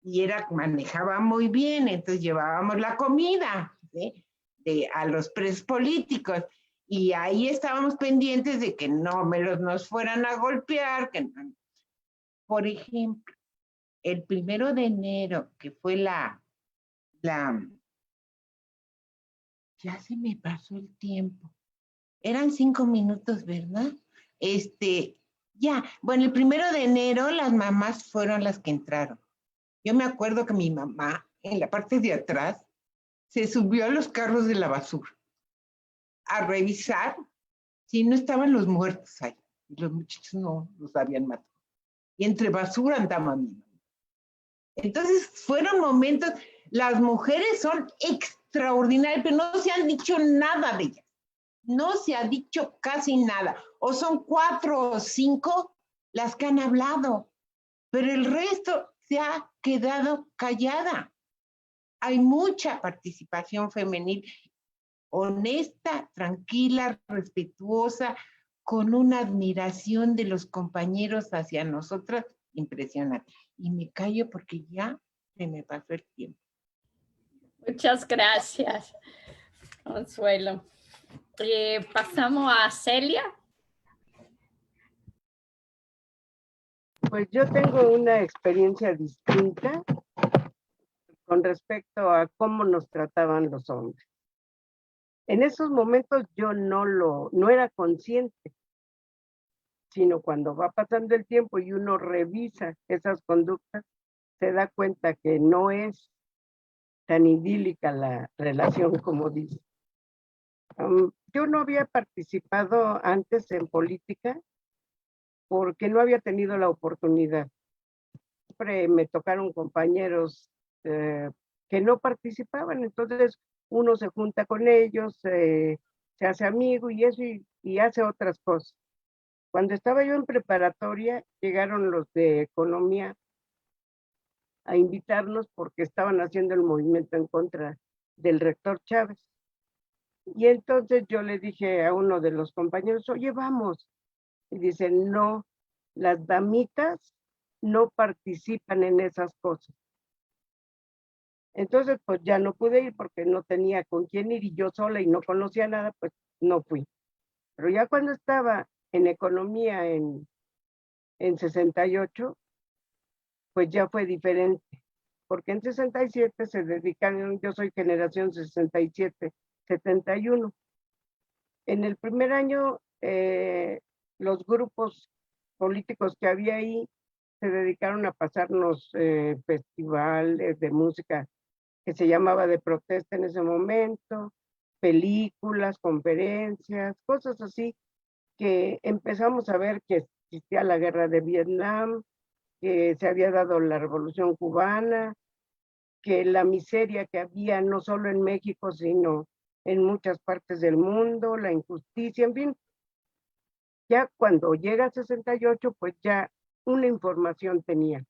y manejaba muy bien, entonces llevábamos la comida, ¿sí? A los presos políticos, y ahí estábamos pendientes de que no nos fueran a golpear. Por ejemplo, el 1 de enero, que fue ya se me pasó el tiempo, eran 5 minutos, ¿verdad? Bueno, el 1 de enero las mamás fueron las que entraron. Yo me acuerdo que mi mamá en la parte de atrás, se subió a los carros de la basura a revisar si no estaban los muertos ahí. Los muchachos no los habían matado. Y entre basura andaban. Entonces fueron momentos, las mujeres son extraordinarias, pero no se han dicho nada de ellas. No se ha dicho casi nada. O son 4 o 5 las que han hablado, pero el resto se ha quedado callada. Hay mucha participación femenil, honesta, tranquila, respetuosa, con una admiración de los compañeros hacia nosotras impresionante. Y me callo porque ya se me pasó el tiempo. Muchas gracias, Consuelo. Pasamos a Celia. Pues yo tengo una experiencia distinta con respecto a cómo nos trataban los hombres. En esos momentos yo no era consciente, sino cuando va pasando el tiempo y uno revisa esas conductas, se da cuenta que no es tan idílica la relación como dice. Yo no había participado antes en política porque no había tenido la oportunidad. Siempre me tocaron compañeros que no participaban, entonces uno se junta con ellos, se hace amigo y eso y hace otras cosas. Cuando estaba yo en preparatoria, llegaron los de economía a invitarnos porque estaban haciendo el movimiento en contra del rector Chávez. Y entonces yo le dije a uno de los compañeros, oye, vamos. Y dicen, no, las damitas no participan en esas cosas. Entonces, pues ya no pude ir porque no tenía con quién ir y yo sola y no conocía nada, pues no fui. Pero ya cuando estaba en economía en 68, pues ya fue diferente. Porque en 67 se dedicaron, yo soy generación 67, 71. En el primer año, los grupos políticos que había ahí se dedicaron a pasarnos festivales de música que se llamaba de protesta en ese momento, películas, conferencias, cosas así, que empezamos a ver que existía la guerra de Vietnam, que se había dado la revolución cubana, que la miseria que había no solo en México, sino en muchas partes del mundo, la injusticia, en fin. Ya cuando llega a 68, pues ya una información tenía.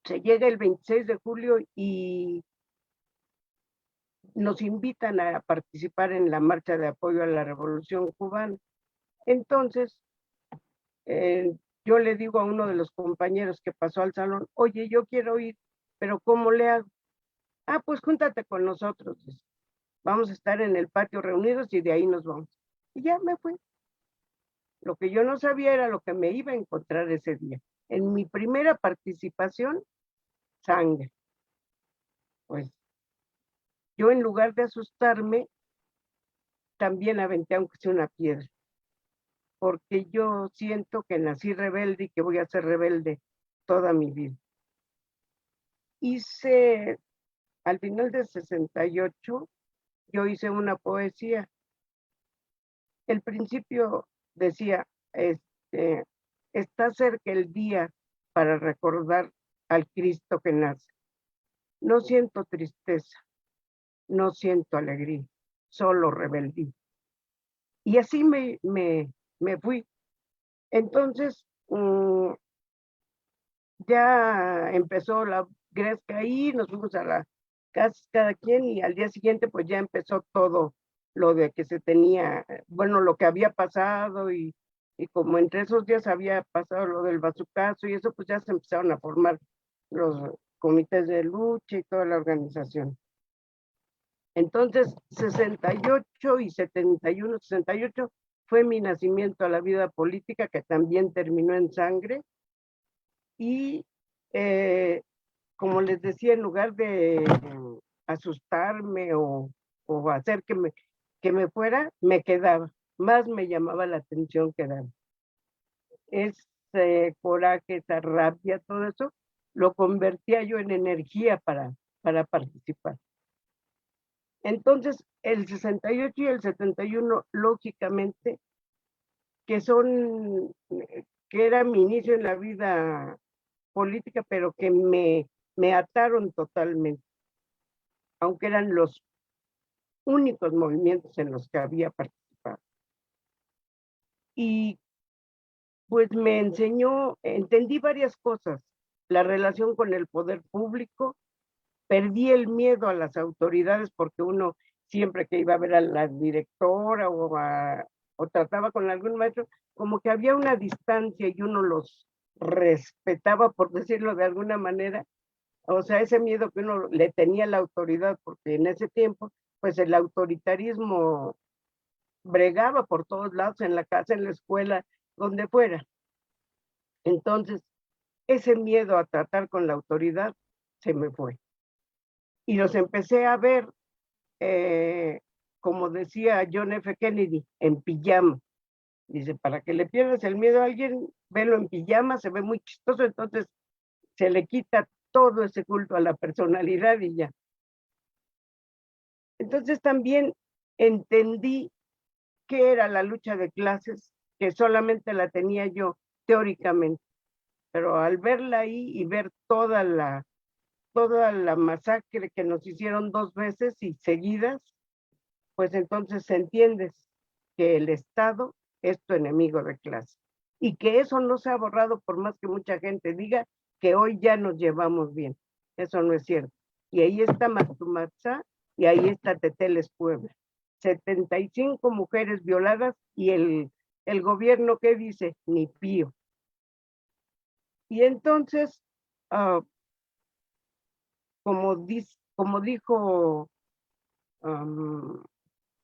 Se llega el 26 de julio y nos invitan a participar en la marcha de apoyo a la Revolución Cubana. Entonces, yo le digo a uno de los compañeros que pasó al salón, oye, yo quiero ir, pero ¿cómo le hago? Ah, pues júntate con nosotros. Vamos a estar en el patio reunidos y de ahí nos vamos. Y ya me fui. Lo que yo no sabía era lo que me iba a encontrar ese día. En mi primera participación, sangre. Pues yo en lugar de asustarme, también aventé aunque sea una piedra. Porque yo siento que nací rebelde y que voy a ser rebelde toda mi vida. Al final de 68, yo hice una poesía. El principio decía, está cerca el día para recordar al Cristo que nace. No siento tristeza, no siento alegría, solo rebeldía. Y así me fui. Entonces, ya empezó la gresca ahí, nos fuimos a la casa cada quien y al día siguiente pues ya empezó todo lo de que se tenía, bueno, lo que había pasado y como entre esos días había pasado lo del bazucazo y eso, pues ya se empezaron a formar los comités de lucha y toda la organización. Entonces, 68 y 71, 68 fue mi nacimiento a la vida política, que también terminó en sangre. Y como les decía, en lugar de asustarme o hacer que me fuera, me quedaba. Más me llamaba la atención quedarme. Ese coraje, esa rabia, todo eso, lo convertía yo en energía para participar. Entonces, el 68 y el 71, lógicamente, que era mi inicio en la vida política, pero que me ataron totalmente, aunque eran los únicos movimientos en los que había participado. Y pues me entendí varias cosas, la relación con el poder público, perdí el miedo a las autoridades porque uno siempre que iba a ver a la directora o trataba con algún maestro, como que había una distancia y uno los respetaba, por decirlo de alguna manera. O sea, ese miedo que uno le tenía a la autoridad, porque en ese tiempo, pues el autoritarismo bregaba por todos lados, en la casa, en la escuela, donde fuera. Entonces, ese miedo a tratar con la autoridad se me fue. Y los empecé a ver, como decía John F. Kennedy, en pijama. Dice, para que le pierdas el miedo a alguien, velo en pijama, se ve muy chistoso, entonces se le quita todo ese culto a la personalidad y ya. Entonces también entendí qué era la lucha de clases, que solamente la tenía yo teóricamente, pero al verla ahí y ver toda la masacre que nos hicieron 2 veces y seguidas, pues entonces entiendes que el Estado es tu enemigo de clase y que eso no se ha borrado por más que mucha gente diga que hoy ya nos llevamos bien. Eso no es cierto. Y ahí está Mastumatzá y ahí está Teteles Puebla. 75 mujeres violadas y el gobierno, ¿qué dice? Ni pío. Y entonces, como dijo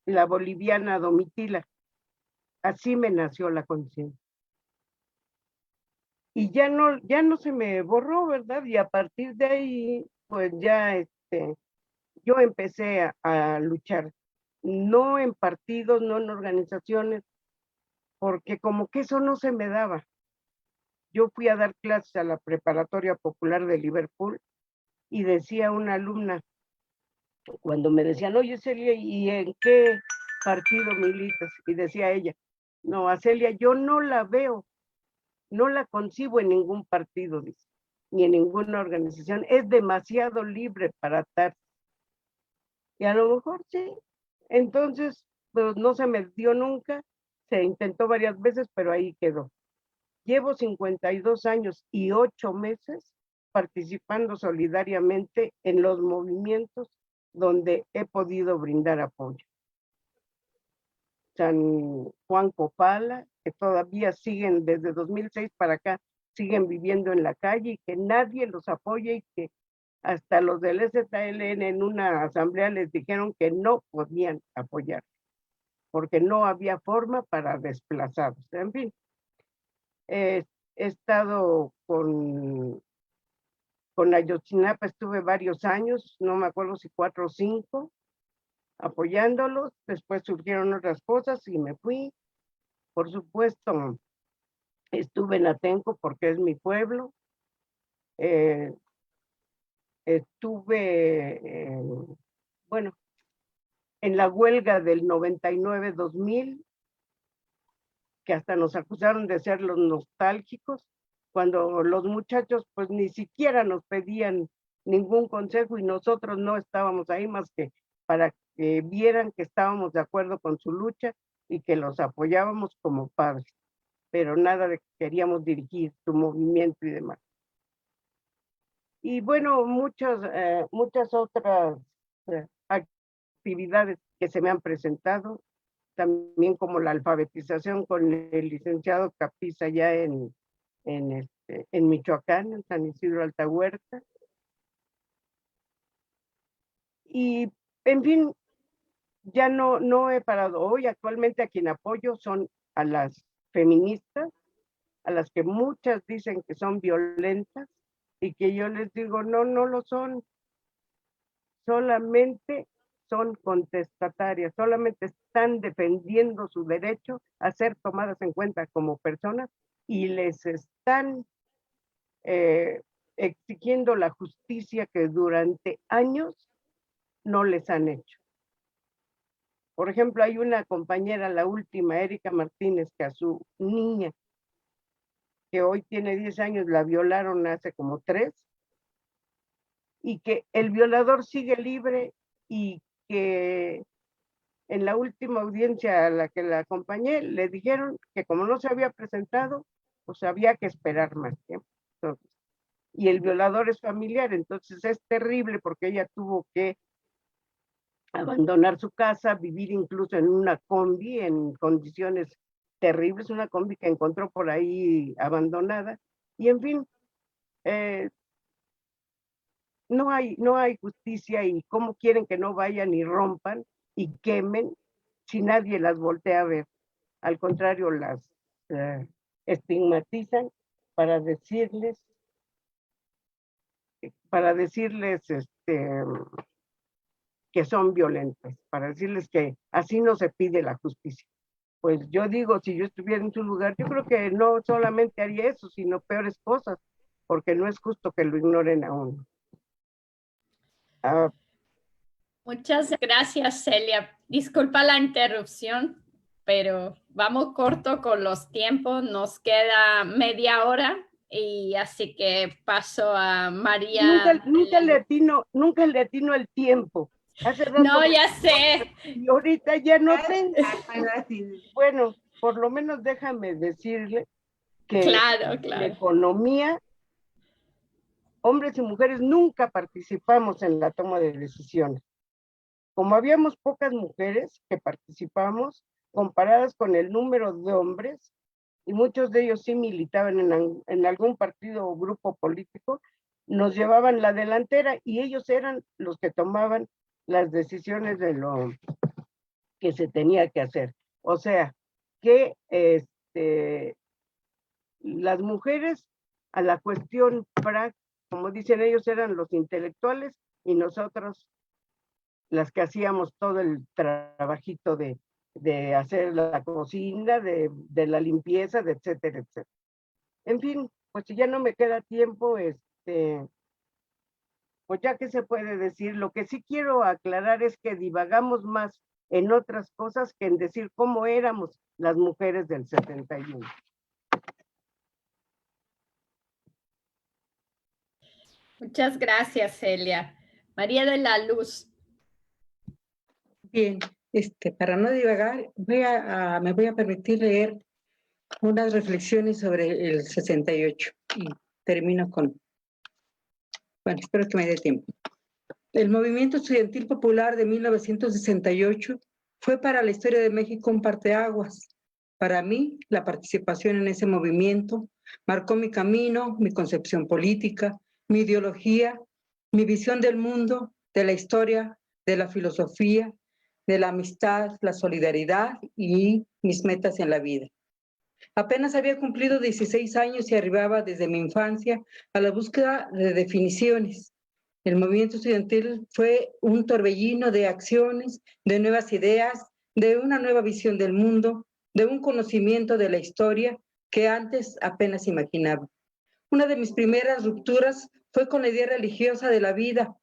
la boliviana Domitila, así me nació la conciencia. Y ya no se me borró, ¿verdad? Y a partir de ahí, pues ya yo empecé a luchar, no en partidos, no en organizaciones, porque como que eso no se me daba. Yo fui a dar clases a la Preparatoria Popular de Liverpool y decía una alumna, cuando me decían, oye Celia, ¿y en qué partido militas? Y decía ella, no, a Celia yo no la veo, no la concibo en ningún partido, dice, ni en ninguna organización, es demasiado libre para estar. Y a lo mejor sí. Entonces, pues no se me dio nunca, se intentó varias veces, pero ahí quedó. Llevo 52 años y 8 meses participando solidariamente en los movimientos donde he podido brindar apoyo. San Juan Copala, que todavía siguen desde 2006 para acá, siguen viviendo en la calle y que nadie los apoya y que hasta los del ZLN en una asamblea les dijeron que no podían apoyar, porque no había forma para desplazarlos. En fin, he estado con Ayotzinapa, estuve varios años, no me acuerdo si 4 o 5, apoyándolos. Después surgieron otras cosas y me fui. Por supuesto, estuve en Atenco porque es mi pueblo. Estuve, bueno, en la huelga del 99-2000, que hasta nos acusaron de ser los nostálgicos, cuando los muchachos pues ni siquiera nos pedían ningún consejo y nosotros no estábamos ahí más que para que vieran que estábamos de acuerdo con su lucha y que los apoyábamos como padres, pero nada de que queríamos dirigir su movimiento y demás. Y bueno, muchas otras actividades que se me han presentado, también como la alfabetización con el licenciado Capiza ya en Michoacán, en San Isidro Altahuerta. Y, en fin, ya no he parado. Hoy actualmente a quien apoyo son a las feministas, a las que muchas dicen que son violentas, y que yo les digo, no lo son, solamente son contestatarias, solamente están defendiendo su derecho a ser tomadas en cuenta como personas y les están exigiendo la justicia que durante años no les han hecho. Por ejemplo, hay una compañera, la última, Erika Martínez, que a su niña, que hoy tiene 10 años, la violaron hace como 3, y que el violador sigue libre, y que en la última audiencia a la que la acompañé, le dijeron que como no se había presentado, pues había que esperar más tiempo. Entonces, y el violador es familiar, entonces es terrible porque ella tuvo que abandonar su casa, vivir incluso en una combi en condiciones terribles, una combi que encontró por ahí abandonada, y en fin, no hay justicia, y cómo quieren que no vayan y rompan y quemen si nadie las voltea a ver. Al contrario, las estigmatizan para decirles que son violentas, para decirles que así no se pide la justicia. Pues yo digo, si yo estuviera en su lugar, yo creo que no solamente haría eso, sino peores cosas, porque no es justo que lo ignoren a uno. Muchas gracias, Celia. Disculpa la interrupción, pero vamos corto con los tiempos. Nos queda media hora, y así que paso a María. Nunca le atino el tiempo. Hace rato no, ya sé. Y ahorita ya no tengo. Bueno, por lo menos déjame decirle que claro. la economía, hombres y mujeres nunca participamos en la toma de decisiones. Como habíamos pocas mujeres que participamos, comparadas con el número de hombres, y muchos de ellos sí militaban en algún partido o grupo político, nos llevaban la delantera, y ellos eran los que tomaban las decisiones de lo que se tenía que hacer. O sea, que las mujeres a la cuestión práctica, como dicen ellos, eran los intelectuales, y nosotros las que hacíamos todo el trabajito de hacer la cocina, de la limpieza, de etcétera, etcétera. En fin, pues si ya no me queda tiempo, pues ya que se puede decir, lo que sí quiero aclarar es que divagamos más en otras cosas que en decir cómo éramos las mujeres del 71. Muchas gracias, Celia. María de la Luz. Bien, para no divagar, me voy a permitir leer unas reflexiones sobre el 68 y termino con, bueno, espero que me dé tiempo. El movimiento estudiantil popular de 1968 fue para la historia de México un parteaguas. Para mí, la participación en ese movimiento marcó mi camino, mi concepción política, mi ideología, mi visión del mundo, de la historia, de la filosofía, de la amistad, la solidaridad y mis metas en la vida. Apenas había cumplido 16 años y arribaba desde mi infancia a la búsqueda de definiciones. El movimiento estudiantil fue un torbellino de acciones, de nuevas ideas, de una nueva visión del mundo, de un conocimiento de la historia que antes apenas imaginaba. Una de mis primeras rupturas fue con la idea religiosa de la vida,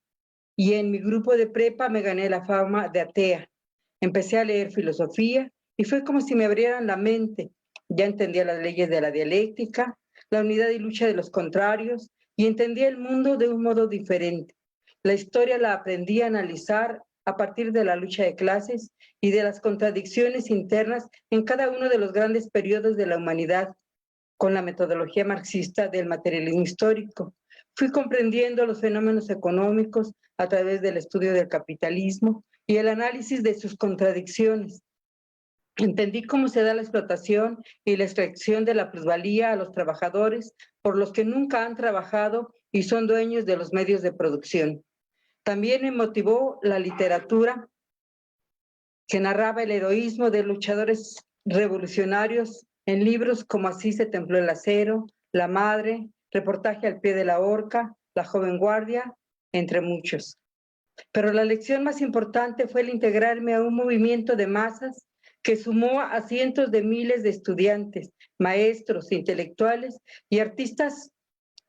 y en mi grupo de prepa me gané la fama de atea. Empecé a leer filosofía y fue como si me abrieran la mente. Ya entendía las leyes de la dialéctica, la unidad y lucha de los contrarios, y entendía el mundo de un modo diferente. La historia la aprendí a analizar a partir de la lucha de clases y de las contradicciones internas en cada uno de los grandes periodos de la humanidad, con la metodología marxista del materialismo histórico. Fui comprendiendo los fenómenos económicos a través del estudio del capitalismo y el análisis de sus contradicciones. Entendí cómo se da la explotación y la extracción de la plusvalía a los trabajadores por los que nunca han trabajado y son dueños de los medios de producción. También me motivó la literatura que narraba el heroísmo de luchadores revolucionarios en libros como Así se templó el acero, La Madre, Reportaje al pie de la horca, La joven guardia, entre muchos. Pero la lección más importante fue el integrarme a un movimiento de masas que sumó a cientos de miles de estudiantes, maestros, intelectuales y artistas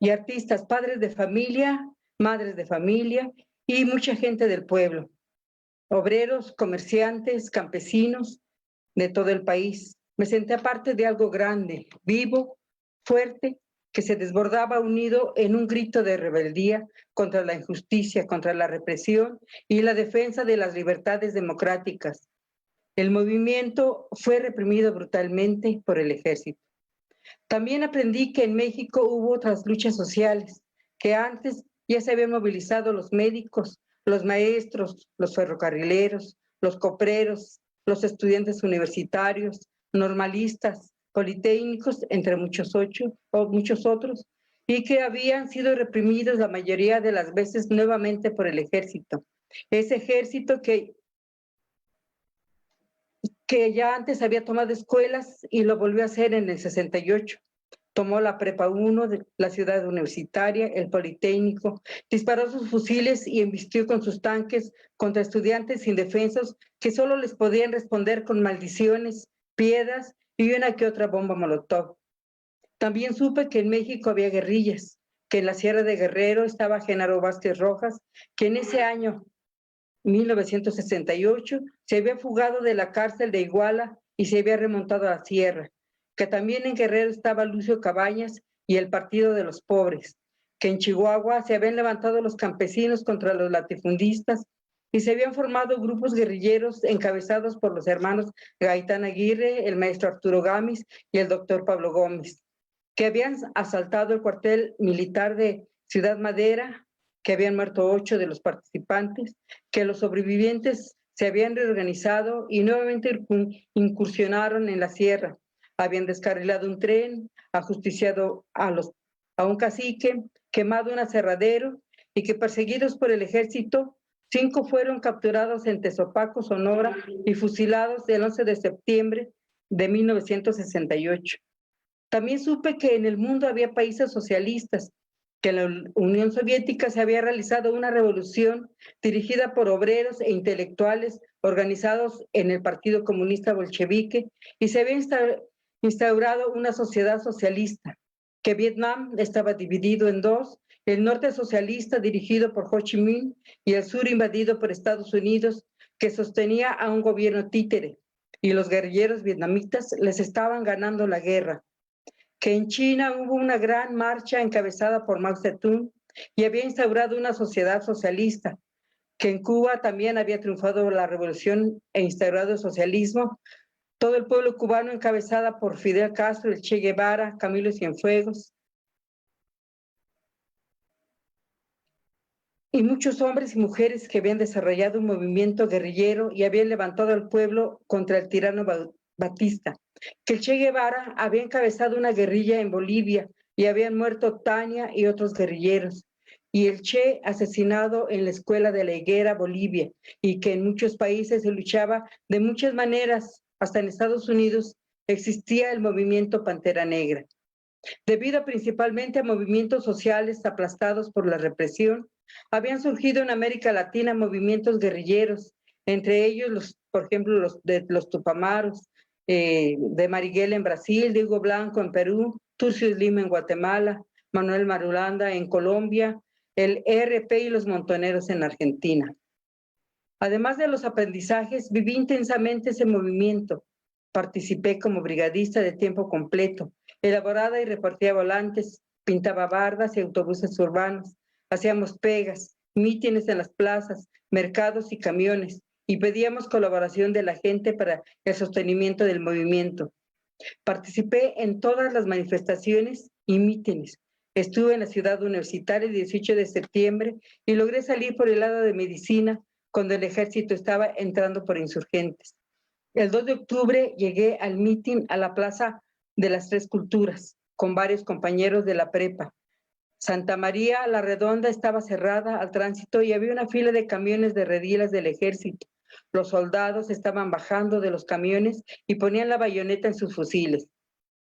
y artistas, padres de familia, madres de familia y mucha gente del pueblo, obreros, comerciantes, campesinos de todo el país. Me senté parte de algo grande, vivo, fuerte, que se desbordaba unido en un grito de rebeldía contra la injusticia, contra la represión y la defensa de las libertades democráticas. El movimiento fue reprimido brutalmente por el ejército. También aprendí que en México hubo otras luchas sociales, que antes ya se habían movilizado los médicos, los maestros, los ferrocarrileros, los copreros, los estudiantes universitarios, normalistas, politécnicos, entre muchos otros, y que habían sido reprimidos la mayoría de las veces nuevamente por el ejército. Ese ejército que ya antes había tomado escuelas y lo volvió a hacer en el 68. Tomó la Prepa 1 de la ciudad universitaria, el Politécnico, disparó sus fusiles y embistió con sus tanques contra estudiantes indefensos que solo les podían responder con maldiciones, piedras y una que otra bomba molotov. También supe que en México había guerrillas, que en la Sierra de Guerrero estaba Genaro Vázquez Rojas, que en ese año 1968 se había fugado de la cárcel de Iguala y se había remontado a la sierra, que también en Guerrero estaba Lucio Cabañas y el Partido de los Pobres, que en Chihuahua se habían levantado los campesinos contra los latifundistas y se habían formado grupos guerrilleros encabezados por los hermanos Gaitán Aguirre, el maestro Arturo Gámez y el doctor Pablo Gómez, que habían asaltado el cuartel militar de Ciudad Madera, que habían muerto 8 de los participantes, que los sobrevivientes se habían reorganizado y nuevamente incursionaron en la sierra. Habían descarrilado un tren, ajusticiado a un cacique, quemado un aserradero y que perseguidos por el ejército, 5 fueron capturados en Tezopaco, Sonora y fusilados el 11 de septiembre de 1968. También supe que en el mundo había países socialistas, que en la Unión Soviética se había realizado una revolución dirigida por obreros e intelectuales organizados en el Partido Comunista Bolchevique y se había instaurado una sociedad socialista, que Vietnam estaba dividido en dos, el norte socialista dirigido por Ho Chi Minh y el sur invadido por Estados Unidos, que sostenía a un gobierno títere, y los guerrilleros vietnamitas les estaban ganando la guerra, que en China hubo una gran marcha encabezada por Mao Zedong y había instaurado una sociedad socialista, que en Cuba también había triunfado la revolución e instaurado el socialismo, todo el pueblo cubano encabezada por Fidel Castro, el Che Guevara, Camilo Cienfuegos, y muchos hombres y mujeres que habían desarrollado un movimiento guerrillero y habían levantado al pueblo contra el tirano Batista, que el Che Guevara había encabezado una guerrilla en Bolivia y habían muerto Tania y otros guerrilleros, y el Che asesinado en la escuela de La Higuera, Bolivia, y que en muchos países se luchaba de muchas maneras, hasta en Estados Unidos existía el movimiento Pantera Negra. Debido principalmente a movimientos sociales aplastados por la represión, habían surgido en América Latina movimientos guerrilleros, entre ellos, por ejemplo, los Tupamaros, de Marighella en Brasil, de Hugo Blanco en Perú, Turcios Lima en Guatemala, Manuel Marulanda en Colombia, el ERP y los Montoneros en Argentina. Además de los aprendizajes, viví intensamente ese movimiento. Participé como brigadista de tiempo completo, elaboraba y repartía volantes, pintaba bardas y autobuses urbanos, hacíamos pegas, mítines en las plazas, mercados y camiones, y pedíamos colaboración de la gente para el sostenimiento del movimiento. Participé en todas las manifestaciones y mítines. Estuve en la ciudad universitaria el 18 de septiembre y logré salir por el lado de medicina cuando el ejército estaba entrando por insurgentes. El 2 de octubre llegué al mitin a la Plaza de las Tres Culturas con varios compañeros de la prepa. Santa María la Redonda estaba cerrada al tránsito y había una fila de camiones de redilas del ejército. Los soldados estaban bajando de los camiones y ponían la bayoneta en sus fusiles.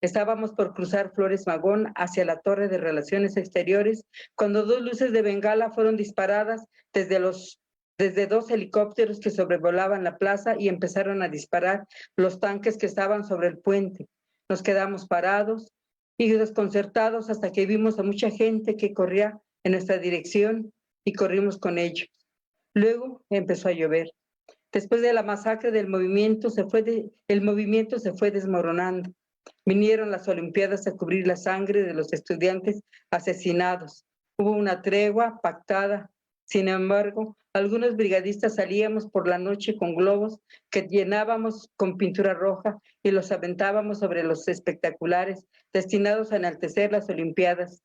Estábamos por cruzar Flores Magón hacia la Torre de Relaciones Exteriores cuando 2 luces de bengala fueron disparadas desde 2 helicópteros que sobrevolaban la plaza y empezaron a disparar los tanques que estaban sobre el puente. Nos quedamos parados y desconcertados hasta que vimos a mucha gente que corría en nuestra dirección y corrimos con ellos. Luego empezó a llover. Después de la masacre del movimiento, el movimiento se fue desmoronando. Vinieron las Olimpiadas a cubrir la sangre de los estudiantes asesinados. Hubo una tregua pactada. Sin embargo, algunos brigadistas salíamos por la noche con globos que llenábamos con pintura roja y los aventábamos sobre los espectaculares destinados a enaltecer las Olimpiadas.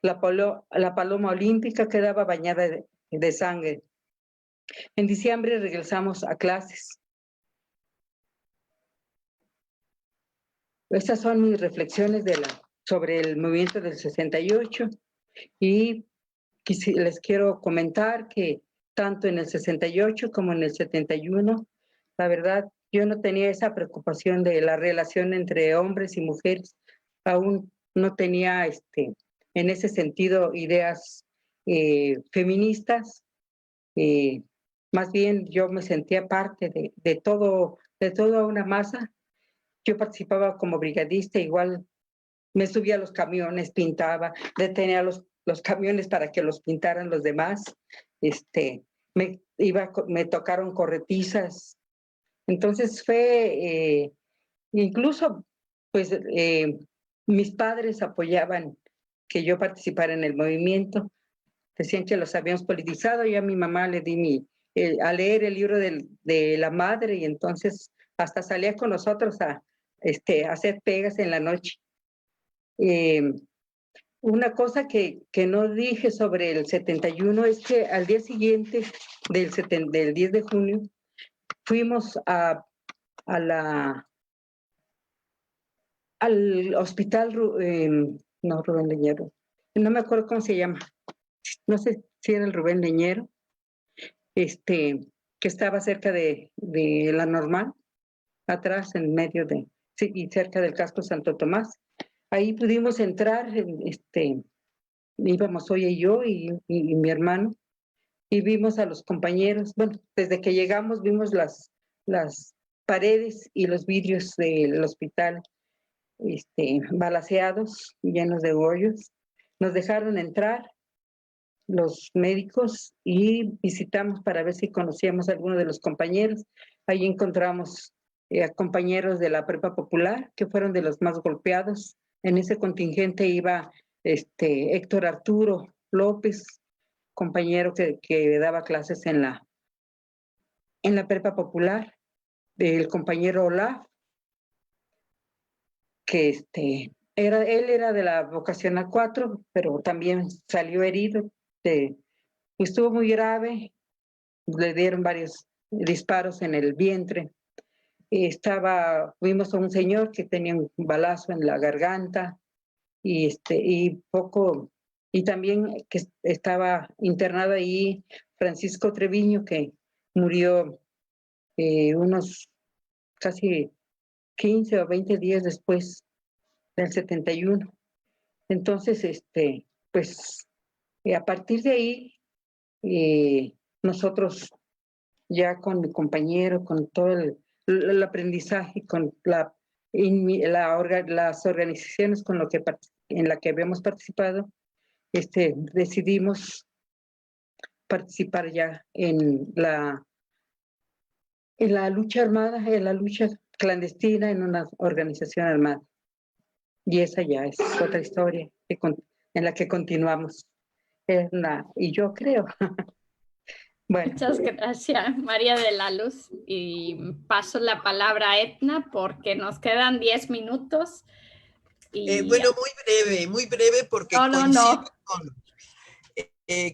La paloma olímpica quedaba bañada de sangre. En diciembre regresamos a clases. Estas son mis reflexiones sobre el movimiento del 68 y les quiero comentar que tanto en el 68 como en el 71, la verdad, yo no tenía esa preocupación de la relación entre hombres y mujeres. Aún no tenía en ese sentido ideas feministas. Más bien yo me sentía parte de toda una masa. Yo participaba como brigadista, igual me subía a los camiones, pintaba, detenía los camiones para que los pintaran los demás. Me tocaron corretizas. Entonces fue, incluso, pues, mis padres apoyaban que yo participara en el movimiento. Decían que los habíamos politizado. Y a mi mamá le di a leer el libro de la madre, y entonces hasta salía con nosotros a hacer pegas en la noche. Una cosa que no dije sobre el 71 es que al día siguiente del 10 de junio fuimos al hospital, no, Rubén Leñero, no me acuerdo cómo se llama, no sé si era el Rubén Leñero, que estaba cerca de la Normal, atrás, en medio sí, y cerca del casco Santo Tomás. Ahí pudimos entrar, íbamos Oya y yo y mi hermano, y vimos a los compañeros. Bueno, desde que llegamos vimos las paredes y los vidrios del hospital balaceados, llenos de hoyos. Nos dejaron entrar los médicos y visitamos para ver si conocíamos a alguno de los compañeros. Ahí encontramos a compañeros de la prepa popular, que fueron de los más golpeados. En ese contingente iba Héctor Arturo López, compañero que daba clases en la prepa popular, el compañero Olaf, que él era de la vocacional 4, pero también salió herido, estuvo muy grave, le dieron varios disparos en el vientre. Vimos a un señor que tenía un balazo en la garganta, y también que estaba internado ahí Francisco Treviño, que murió unos casi 15 o 20 días después del 71. Entonces, pues a partir de ahí, nosotros ya con mi compañero, con todo el aprendizaje, con las organizaciones en la que habíamos participado, decidimos participar ya en la lucha armada, en la lucha clandestina en una organización armada. Y esa ya es otra historia en la que continuamos. Y yo creo. Bueno. Muchas gracias, María de la Luz. Y paso la palabra a Etna porque nos quedan 10 minutos. Bueno, muy breve porque coincido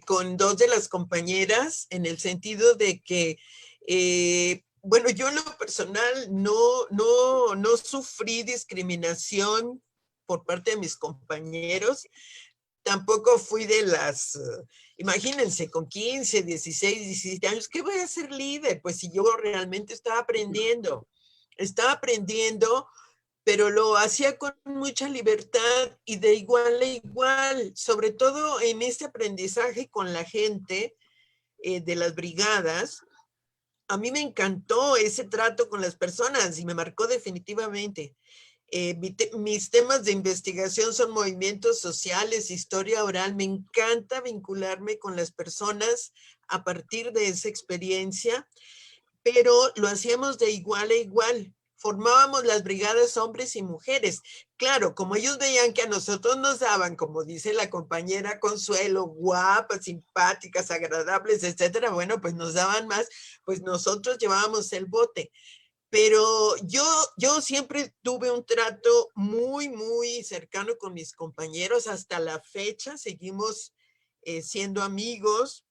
con dos de las compañeras en el sentido de que, bueno, yo en lo personal no sufrí discriminación por parte de mis compañeros. Tampoco fui de las, imagínense, con 15, 16, 17 años, ¿qué voy a ser líder? Pues si yo realmente estaba aprendiendo, pero lo hacía con mucha libertad y de igual a igual, sobre todo en este aprendizaje con la gente de las brigadas. A mí me encantó ese trato con las personas y me marcó definitivamente. Mis temas de investigación son movimientos sociales, historia oral. Me encanta vincularme con las personas a partir de esa experiencia, pero lo hacíamos de igual a igual. Formábamos las brigadas hombres y mujeres. Claro, como ellos veían que a nosotros nos daban, como dice la compañera Consuelo, guapas, simpáticas, agradables, etcétera, bueno, pues nos daban más, pues nosotros llevábamos el bote. Pero yo siempre tuve un trato muy, muy cercano con mis compañeros. Hasta la fecha seguimos siendo amigos.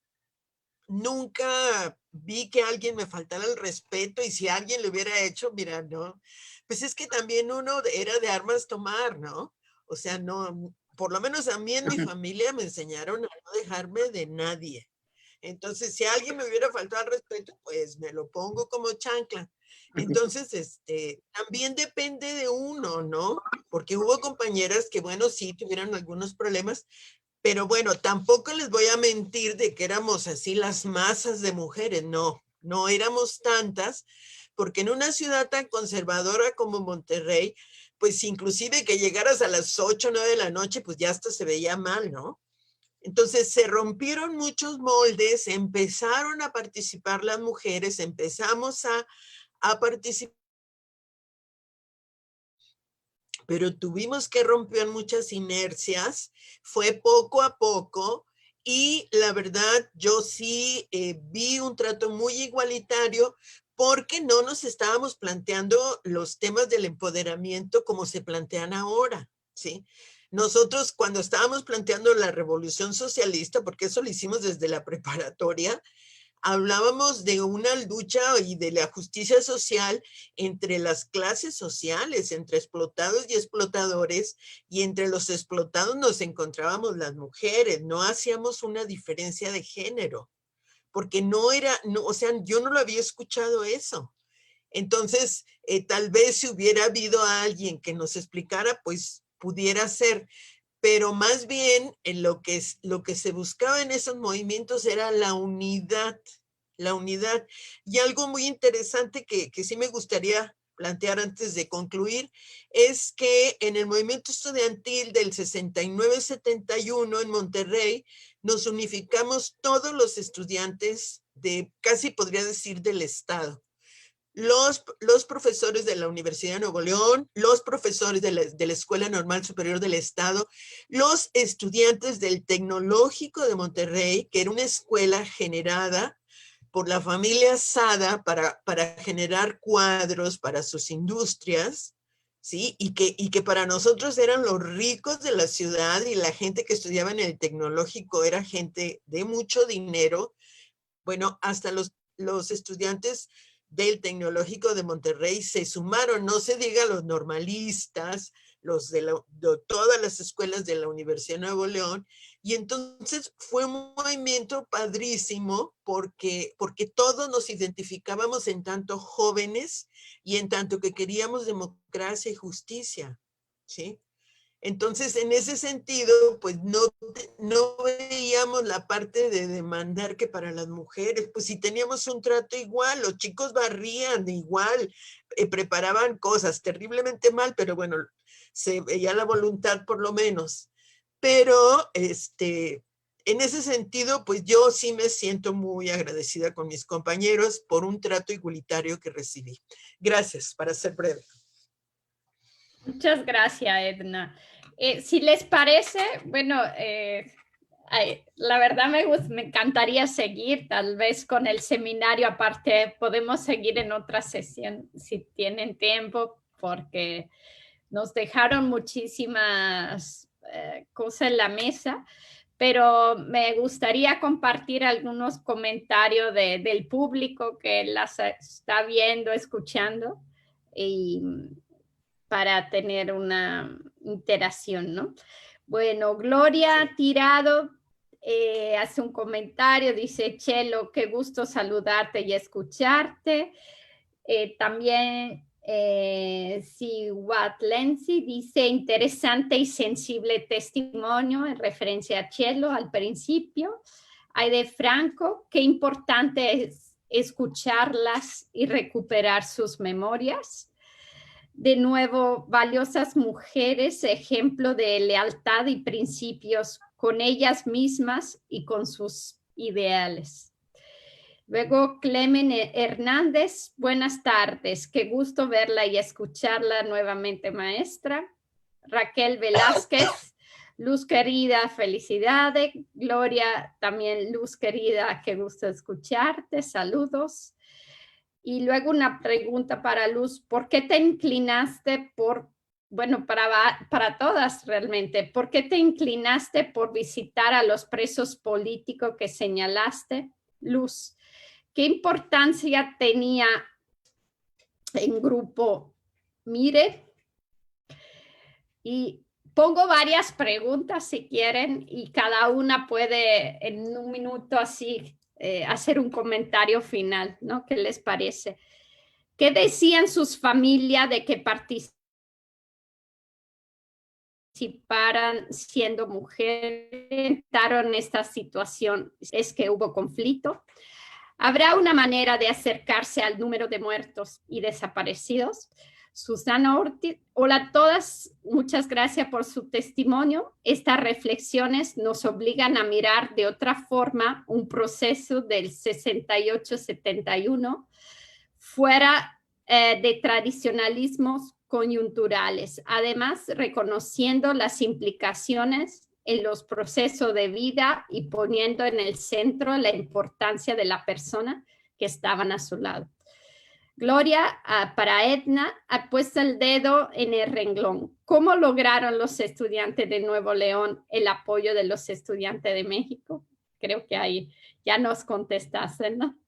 Nunca vi que alguien me faltara el respeto, y si alguien lo hubiera hecho, mira, no, pues es que también uno era de armas tomar, ¿no? O sea, no, por lo menos a mí en mi familia me enseñaron a no dejarme de nadie. Entonces, si alguien me hubiera faltado al respeto, pues me lo pongo como chancla. Entonces, también depende de uno, ¿no? Porque hubo compañeras que, bueno, sí tuvieron algunos problemas, pero bueno, tampoco les voy a mentir de que éramos así las masas de mujeres, no, no éramos tantas, porque en una ciudad tan conservadora como Monterrey, pues inclusive que llegaras a las 8 o 9 de la noche, pues ya hasta se veía mal, ¿no? Entonces se rompieron muchos moldes, empezaron a participar las mujeres, empezamos a participar, pero tuvimos que romper muchas inercias, fue poco a poco, y la verdad yo sí vi un trato muy igualitario, porque no nos estábamos planteando los temas del empoderamiento como se plantean ahora, ¿sí? Nosotros cuando estábamos planteando la revolución socialista, porque eso lo hicimos desde la preparatoria, hablábamos de una lucha y de la justicia social entre las clases sociales, entre explotados y explotadores, y entre los explotados nos encontrábamos las mujeres. No hacíamos una diferencia de género, porque no era, no, o sea, yo no lo había escuchado eso. Entonces, tal vez si hubiera habido alguien que nos explicara, pues pudiera ser. Pero más bien lo que se buscaba en esos movimientos era la unidad, la unidad. Y algo muy interesante que sí me gustaría plantear antes de concluir, es que en el movimiento estudiantil del 69-71 en Monterrey, nos unificamos todos los estudiantes de, casi podría decir, del estado. Los profesores de la Universidad de Nuevo León, los profesores de la Escuela Normal Superior del Estado, los estudiantes del Tecnológico de Monterrey, que era una escuela generada por la familia Sada para generar cuadros para sus industrias, ¿sí? Y que para nosotros eran los ricos de la ciudad, y la gente que estudiaba en el Tecnológico era gente de mucho dinero. Bueno, hasta los estudiantes del Tecnológico de Monterrey se sumaron, no se diga los normalistas, los de todas las escuelas de la Universidad de Nuevo León, y entonces fue un movimiento padrísimo porque todos nos identificábamos en tanto jóvenes y en tanto que queríamos democracia y justicia, ¿sí? Entonces, en ese sentido, pues no veíamos la parte de demandar que para las mujeres, pues si teníamos un trato igual, los chicos barrían igual, preparaban cosas terriblemente mal, pero bueno, se veía la voluntad por lo menos. Pero, en ese sentido, pues yo sí me siento muy agradecida con mis compañeros por un trato igualitario que recibí. Gracias, para ser breve. Muchas gracias, Edna. Si les parece, bueno, la verdad me encantaría seguir, tal vez con el seminario. Aparte, podemos seguir en otra sesión si tienen tiempo, porque nos dejaron muchísimas cosas en la mesa, pero me gustaría compartir algunos comentarios del público que las está viendo, escuchando, y para tener una interacción, ¿no? Bueno, Gloria Tirado hace un comentario, dice: Chelo, qué gusto saludarte y escucharte. También Siwatlensi dice: interesante y sensible testimonio, en referencia a Chelo al principio. Aide Franco: qué importante es escucharlas y recuperar sus memorias. de nuevo, valiosas mujeres, ejemplo de lealtad y principios con ellas mismas y con sus ideales. Luego, Clemen Hernández, buenas tardes, qué gusto verla y escucharla nuevamente, maestra. Raquel Velázquez, Luz querida, felicidades. Gloria, también Luz querida, qué gusto escucharte, saludos. Y luego una pregunta para Luz, ¿por qué te inclinaste por, bueno, para todas realmente, ¿por qué te inclinaste por visitar a los presos políticos que señalaste? Luz, ¿qué importancia tenía en grupo Mire? Y pongo varias preguntas si quieren y cada una puede en un minuto así hacer un comentario final, ¿no? ¿Qué les parece? ¿Qué decían sus familias de que participaran siendo mujeres en esta situación? ¿Es que hubo conflicto? ¿Habrá una manera de acercarse al número de muertos y desaparecidos? Susana Ortiz, hola a todas, muchas gracias por su testimonio. Estas reflexiones nos obligan a mirar de otra forma un proceso del 68-71 fuera de tradicionalismos coyunturales, además reconociendo las implicaciones en los procesos de vida y poniendo en el centro la importancia de la persona que estaban a su lado. Gloria, para Edna, ha puesto el dedo en el renglón. ¿Cómo lograron los estudiantes de Nuevo León el apoyo de los estudiantes de México? Creo que ahí ya nos contestaste, ¿no?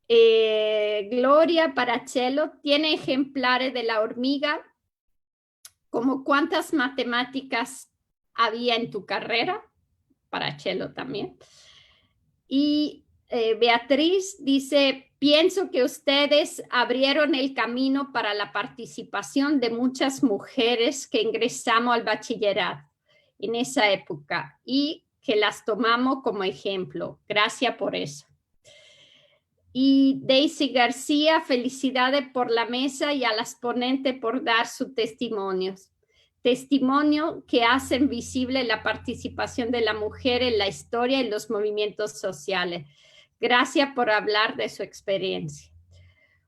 Gloria, para Chelo, ¿tiene ejemplares de la hormiga? ¿Cómo cuántas matemáticas había en tu carrera? Para Chelo también. Y Beatriz dice, pienso que ustedes abrieron el camino para la participación de muchas mujeres que ingresamos al bachillerato en esa época y que las tomamos como ejemplo. Gracias por eso. Y Daisy García, felicidades por la mesa y a las ponentes por dar sus testimonios. Testimonio que hacen visible la participación de la mujer en la historia y los movimientos sociales. Gracias por hablar de su experiencia.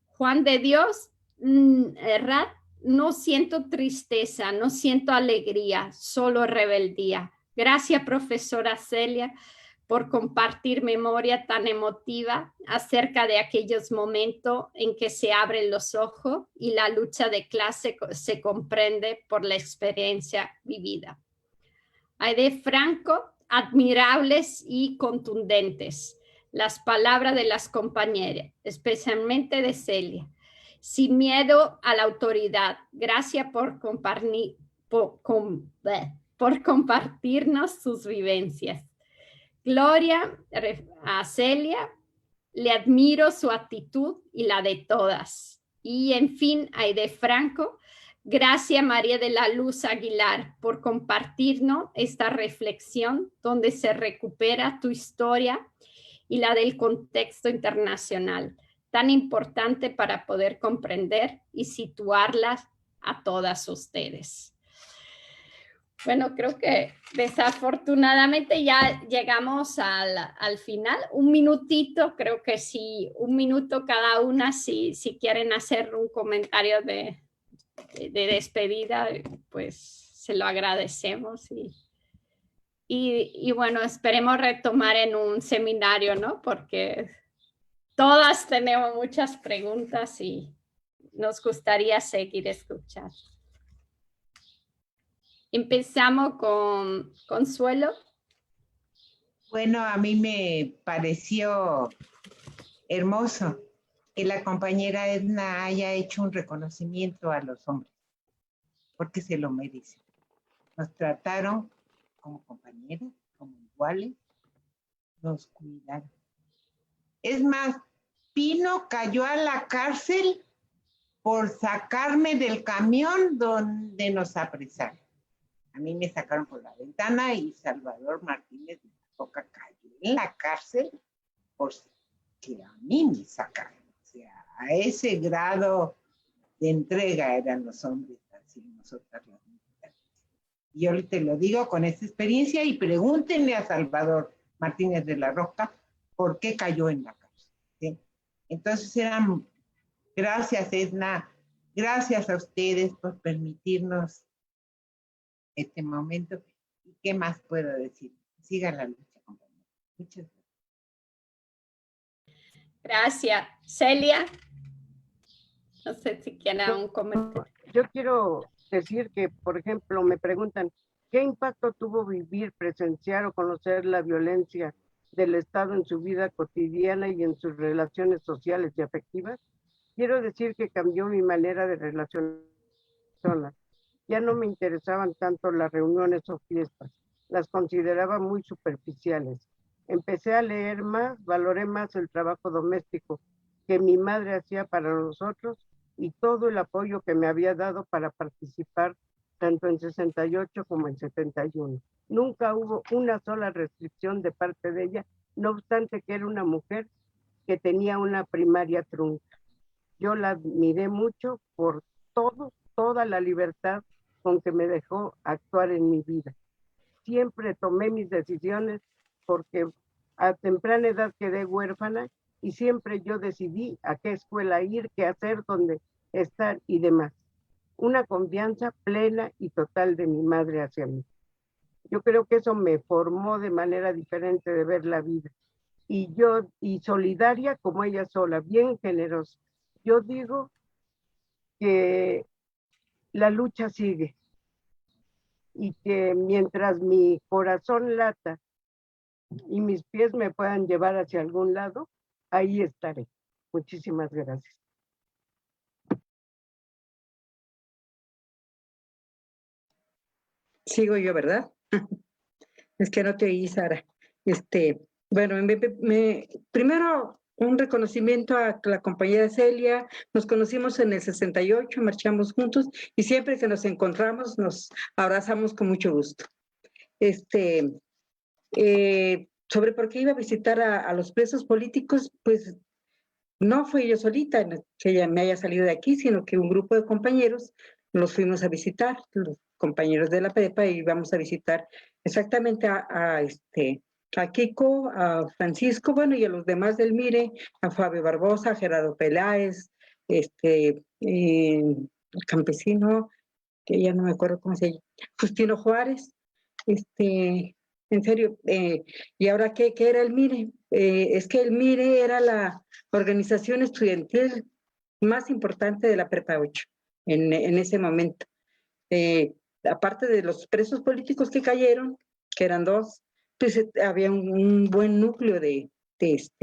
Juan de Dios, Rat, no siento tristeza, no siento alegría, solo rebeldía. Gracias, profesora Celia, por compartir memoria tan emotiva acerca de aquellos momentos en que se abren los ojos y la lucha de clase se comprende por la experiencia vivida. Aide Franco, admirables y contundentes. Las palabras de las compañeras, especialmente de Celia. Sin miedo a la autoridad. Gracias por compartirnos sus vivencias. Gloria, a Celia, le admiro su actitud y la de todas. Y en fin, Aide Franco, gracias María de la Luz Aguilar por compartirnos esta reflexión donde se recupera tu historia y la del contexto internacional, tan importante para poder comprender y situarlas a todas ustedes. Bueno, creo que desafortunadamente ya llegamos al final. Un minutito, creo que sí, un minuto cada una, si quieren hacer un comentario de despedida, pues se lo agradecemos. Y bueno, esperemos retomar en un seminario, ¿no? Porque todas tenemos muchas preguntas y nos gustaría seguir escuchando. Empezamos con Consuelo. Bueno, a mí me pareció hermoso que la compañera Edna haya hecho un reconocimiento a los hombres, porque se lo merecen. Nos trataron como compañeras, como iguales, nos cuidaron. Es más, Pino cayó a la cárcel por sacarme del camión donde nos apresaron. A mí me sacaron por la ventana y Salvador Martínez de la Coca cayó en la cárcel porque a mí me sacaron. O sea, a ese grado de entrega eran los hombres, así nosotras las mujeres. Y yo te lo digo con esta experiencia, y pregúntenle a Salvador Martínez de la Roca por qué cayó en la cárcel, ¿sí? Entonces gracias, Edna, gracias a ustedes por permitirnos este momento. ¿Y qué más puedo decir? Sigan la lucha, compañeros. Muchas gracias. Gracias. Celia, no sé si quiera un comentario. Yo quiero decir que, por ejemplo, me preguntan, ¿qué impacto tuvo vivir, presenciar o conocer la violencia del Estado en su vida cotidiana y en sus relaciones sociales y afectivas? Quiero decir que cambió mi manera de relacionar con personas. Ya no me interesaban tanto las reuniones o fiestas, las consideraba muy superficiales. Empecé a leer más, valoré más el trabajo doméstico que mi madre hacía para nosotros y todo el apoyo que me había dado para participar tanto en 68 como en 71. Nunca hubo una sola restricción de parte de ella, no obstante que era una mujer que tenía una primaria trunca. Yo la admiré mucho por toda la libertad con que me dejó actuar en mi vida. Siempre tomé mis decisiones porque a temprana edad quedé huérfana y siempre yo decidí a qué escuela ir, qué hacer, dónde estar y demás. Una confianza plena y total de mi madre hacia mí. Yo creo que eso me formó de manera diferente de ver la vida. Y solidaria como ella sola, bien generosa. Yo digo que la lucha sigue y que mientras mi corazón lata y mis pies me puedan llevar hacia algún lado, ahí estaré. Muchísimas gracias. Sigo yo, ¿verdad? Es que no te oí, Sara. Bueno, primero un reconocimiento a la compañera Celia. Nos conocimos en el 68, marchamos juntos y siempre que nos encontramos nos abrazamos con mucho gusto. Sobre por qué iba a visitar a los presos políticos, pues no fui yo solita que ella me haya salido de aquí, sino que un grupo de compañeros los fuimos a visitar, los compañeros de la prepa, y íbamos a visitar exactamente a Kiko, a Francisco, bueno, y a los demás del MIRE, a Fabio Barbosa, a Gerardo Peláez, el campesino, que ya no me acuerdo cómo se llama, Justino Juárez, en serio, ¿y ahora qué era el MIRE? Es que el MIRE era la organización estudiantil más importante de la Prepa 8 en ese momento. Aparte de los presos políticos que cayeron, que eran 2, pues había un buen núcleo de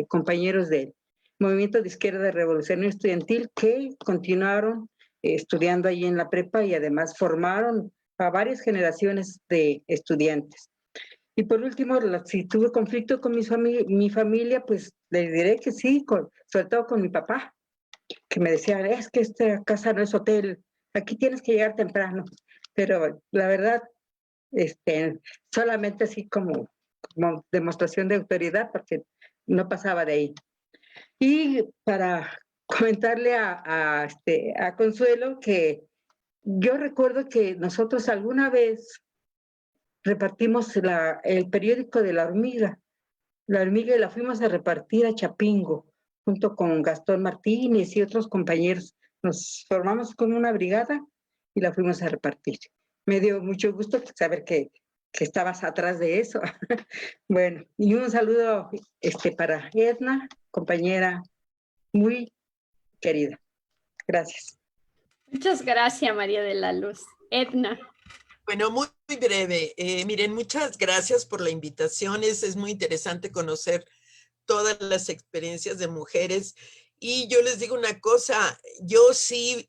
compañeros del Movimiento de Izquierda de Revolución Estudiantil que continuaron estudiando ahí en la prepa y además formaron a varias generaciones de estudiantes. Y por último, si tuve conflicto con mi familia, pues le diré que sí, sobre todo con mi papá, que me decía, es que esta casa no es hotel, aquí tienes que llegar temprano. Pero la verdad, solamente así como demostración de autoridad, porque no pasaba de ahí. Y para comentarle a Consuelo que yo recuerdo que nosotros alguna vez repartimos el periódico de La Hormiga, y la fuimos a repartir a Chapingo, junto con Gastón Martínez y otros compañeros. Nos formamos como una brigada y la fuimos a repartir. Me dio mucho gusto saber que estabas atrás de eso. Bueno, y un saludo para Edna, compañera muy querida. Gracias. Muchas gracias, María de la Luz. Edna. Bueno, muy breve. Miren, muchas gracias por la invitación. Es muy interesante conocer todas las experiencias de mujeres. Y yo les digo una cosa, yo sí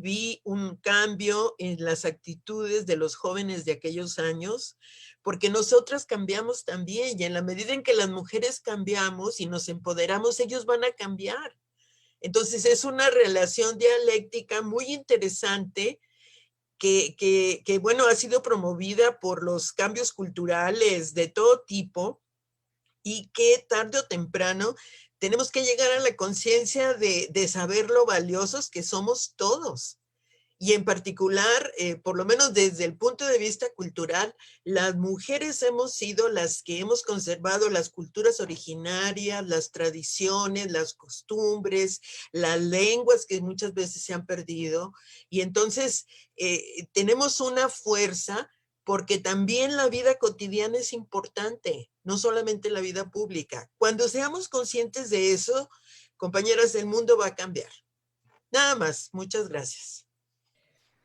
vi un cambio en las actitudes de los jóvenes de aquellos años, porque nosotras cambiamos también, y en la medida en que las mujeres cambiamos y nos empoderamos, ellos van a cambiar. Entonces es una relación dialéctica muy interesante que bueno, ha sido promovida por los cambios culturales de todo tipo y que tarde o temprano tenemos que llegar a la conciencia de saber lo valiosos que somos todos. Y en particular, por lo menos desde el punto de vista cultural, las mujeres hemos sido las que hemos conservado las culturas originarias, las tradiciones, las costumbres, las lenguas que muchas veces se han perdido. Y entonces tenemos una fuerza porque también la vida cotidiana es importante, no solamente la vida pública. Cuando seamos conscientes de eso, compañeras, el mundo va a cambiar. Nada más, muchas gracias.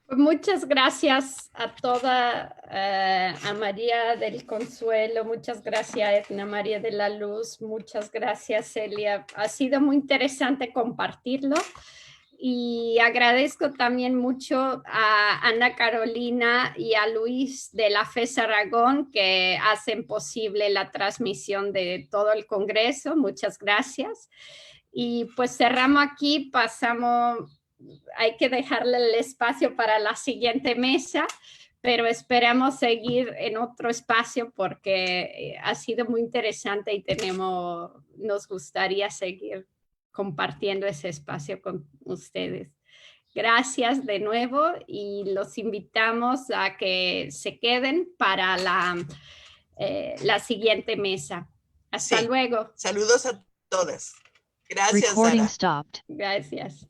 Muchas gracias a toda, a María del Consuelo, muchas gracias Edna María de la Luz, muchas gracias Celia. Ha sido muy interesante compartirlo y agradezco también mucho a Ana Carolina y a Luis de la FES Aragón que hacen posible la transmisión de todo el Congreso. Muchas gracias. Y pues cerramos aquí, pasamos... Hay que dejarle el espacio para la siguiente mesa, pero esperamos seguir en otro espacio porque ha sido muy interesante y nos gustaría seguir compartiendo ese espacio con ustedes. Gracias de nuevo y los invitamos a que se queden para la siguiente mesa. Hasta luego. Saludos a todas. Gracias, Recording Sara. stopped. Gracias.